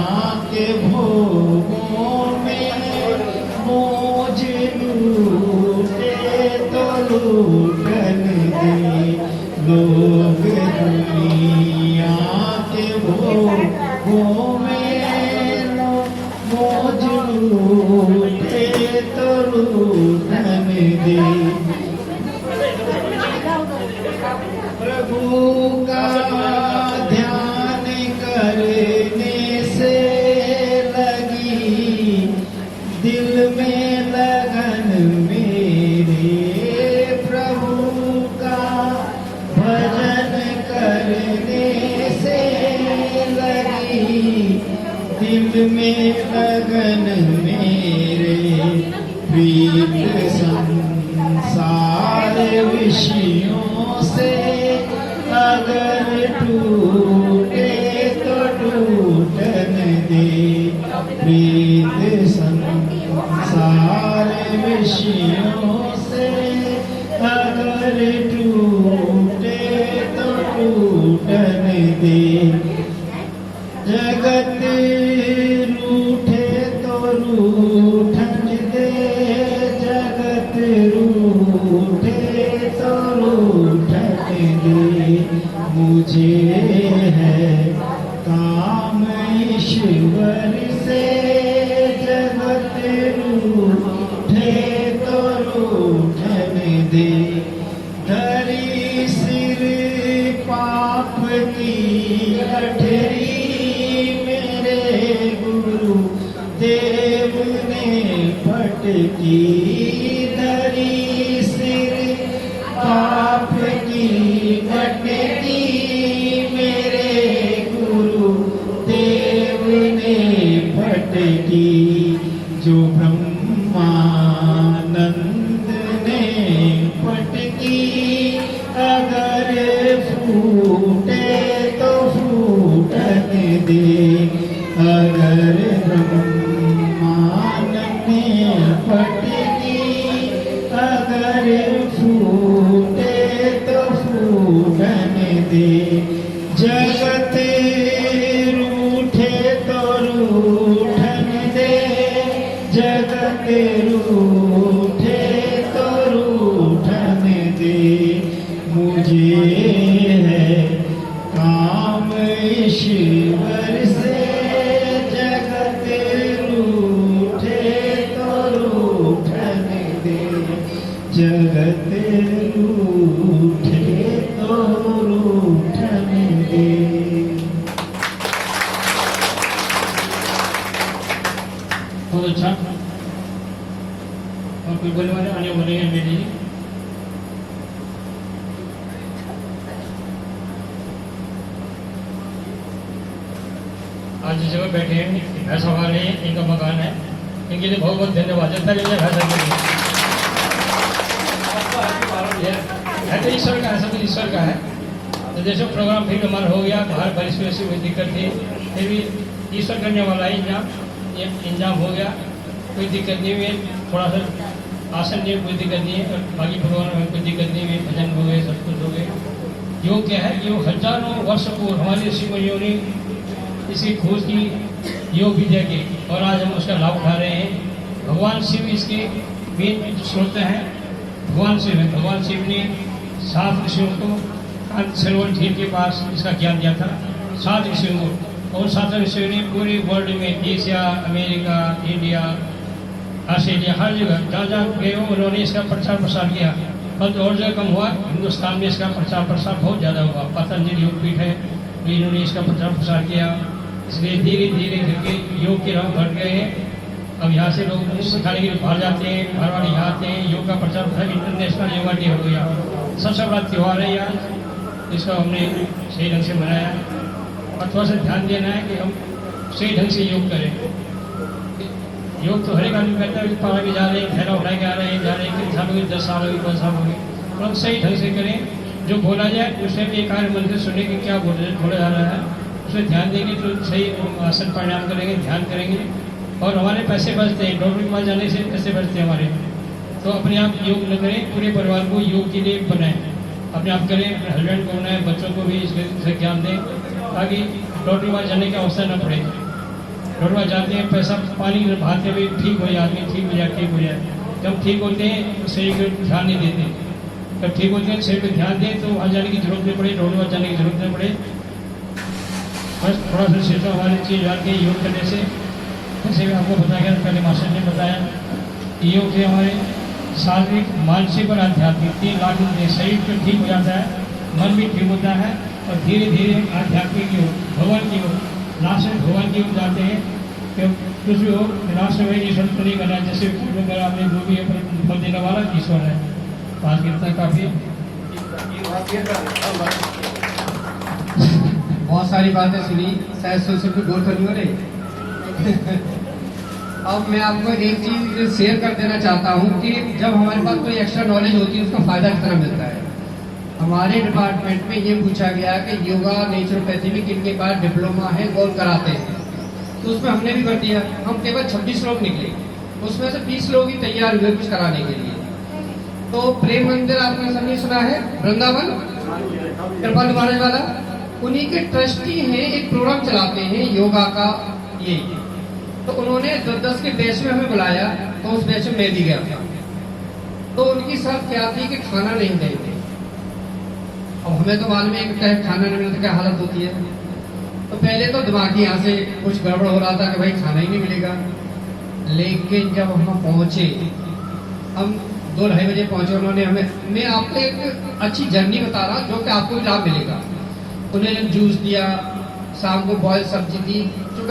के भोगों में मौज लूटे तो लूटन दे। लोग दुनिया के भोगों में मौज लूटे तो लूटन दे। प्रभु का ध्यान करने से लगी दिल में लगन मेरे। प्रभु का भजन करने से लगी दिल में लगन मेरे। प्रीत संसार विषयों से अगर टूटे तो टूटन दे। प्रीत संसार विषयों से अगर टूटे तो टूटन दे। जगत रूठे तो रूठन दे। जगत रूठे तो रूठन दे। मुझे है काम ईश्वर से जगत रूठे तो रूठन दे। धरी सिर पाप की गठरी मेरे गुरु देव ने पटकी। धरी सिर पाप की गठरी मेरे गुरु देव ने पटकी। जो ब्रह्मानंद ने पटकी अगर फूटे तो फूटन दे। अगर ब्रह्मानंद ने पटकी अगर फूटे जगत रूठे तो रूठने दे, मुझे है काम ईश्वर से। जगत रूठे तो रूठने दे, जगत रूठे तो रूठने दे। बहुत अच्छा। और कोई बोलने वाले आने वाले हैं मेरे लिए? आज जिस जगह बैठे हैं भैंसा वाले हैं, इनका मकान है, इनके लिए बहुत बहुत धन्यवाद। जनता के लिए भैंसा के लिए है तो ईश्वर का है, सब ईश्वर का है। तो जैसे प्रोग्राम फिर हमारा हो गया, बाहर बारिश की वजह से कोई दिक्कत थी, फिर भी ईश्वर करने वाला है इंजाम, ये इंजाम हो गया, कोई दिक्कत नहीं हुई। थोड़ा सा आसन नहीं, कोई दिक्कत नहीं है, और बाकी प्रोग्राम में कोई दिक्कत नहीं हुई, भजन हो गए, सब कुछ हो गए। योग क्या है? योग हजारों वर्ष पूर्व हमारे ऋषि मुनियों ने इसकी खोज की योग विद्या की, और आज हम उसका लाभ उठा रहे हैं। भगवान शिव इसके मेन स्रोत हैं। भगवान शिव है, भगवान शिव ने 7 ऋषियों को सरोवर झील के पास इसका ज्ञान दिया था, 7 ऋषियों को। और 7 ऋषियों ने पूरे वर्ल्ड में, एशिया, अमेरिका, इंडिया, ऑस्ट्रेलिया, हर जगह जहाँ जहाँ गए हो उन्होंने इसका प्रचार प्रसार किया। बस और जगह कम हुआ, हिंदुस्तान में इसका प्रचार प्रसार बहुत ज़्यादा हुआ। पतंजलि योगपीठ है, तो इन्होंने इसका प्रचार प्रसार किया। इसलिए धीरे धीरे करके योग के रंग बढ़ गए हैं। अब यहाँ से लोग सिखाने के लिए बाहर जाते हैं, बाहर वाले यहाँ आते हैं। योग का प्रचार प्रसार इंटरनेशनल योगा डे हो गया। सबसे बड़ा त्यौहार है यार, इसका हमने सही ढंग से मनाया। और थोड़ा सा ध्यान देना है कि हम सही ढंग से योग करें। योग तो हर एक आदमी करता है, पारा भी जा रहे हैं, थैला उठा के आ रहे हैं, जा रहे हैं, कितने साल हो गए, 10 साल हो गए, 5 साल हो गए। तो हम सही ढंग से करें, जो बोला जाए उसमें भी एक कार्य मन से सुने कि क्या बोला जा रहा है, उसमें ध्यान देंगे तो सही आसन प्राणायाम करेंगे, ध्यान करेंगे, और हमारे पैसे बचते हैं। डॉक्टर के पास जाने से पैसे बचते हैं हमारे। तो अपने आप योग न करें, पूरे परिवार को योग के लिए बनाएं, अपने आप करें, अपने हस्बैंड को बनाएं, बच्चों को भी इससे ज्ञान दें, ताकि डॉक्टर के पास जाने की अवसर न पड़े। डॉक्टर पास जाते हैं, पैसा पानी बहाते हुए ठीक हो जाए, आदमी ठीक हो जाए, ठीक हो जाए। जब ठीक होते हैं तो शरीर को ध्यान नहीं देते, जब ठीक होते हैं शरीर पर ध्यान दें तो वहाँ जाने की जरूरत नहीं पड़े, डॉक्टर के पास जाने की जरूरत नहीं पड़े। बस थोड़ा सा सीखो हमारी चीज़ आती है योग करने से। जैसे आपको बताया गया, पहले मास्टर ने बताया, योग से हमारे शारीरिक, मानसिक और आध्यात्मिक 3 लाख होते हैं। शरीर तो ठीक हो जाता है, मन भी ठीक होता है, और धीरे धीरे आध्यात्मिक योग, भगवान की योग, लास्ट में भगवान की योग जाते हैं। कि कुछ भी हो, लास्ट में ईश्वर तो नहीं करना, जैसे आपने जो भी फल देने वाला ईश्वर है। बात करता काफ़ी बहुत सारी बातें सुनी, शायद सुन सुन के बोर तो नहीं हो रही। अब मैं आपको एक चीज शेयर कर देना चाहता हूँ कि जब हमारे पास कोई एक्स्ट्रा नॉलेज होती है उसका फायदा कितना मिलता है। हमारे डिपार्टमेंट में ये पूछा गया कि योगा नेचुरोपैथी में किनके पास डिप्लोमा है और कराते हैं, तो उसमें हमने भी कर दिया। हम केवल 26 लोग निकले, उसमें से 20 लोग ही तैयार हुए कुछ कराने के लिए। तो प्रेम मंदिर आपने सबने सुना है, वृंदावन कृपाल महाराज वाला, उन्हीं के ट्रस्टी हैं, एक प्रोग्राम चलाते हैं योगा का। ये तो उन्होंने 10 के बैच में हमें बुलाया, तो उस बैच में मैं भी गया था। तो उनकी शर्त क्या थी कि खाना नहीं देंगे। अब हमें तो मालूम है कि खाना नहीं मिलता क्या हालत होती है। तो पहले तो दिमागी यहाँ से कुछ गड़बड़ हो रहा था कि भाई खाना ही नहीं मिलेगा। लेकिन जब हम पहुंचे, हम 2-2:30 बजे पहुंचे, उन्होंने हमें, मैं आपको एक अच्छी जर्नी बता रहा हूँ जो कि आपको भी लाभ मिलेगा। उन्होंने जूस दिया, शाम को बॉयल सब्जी दी।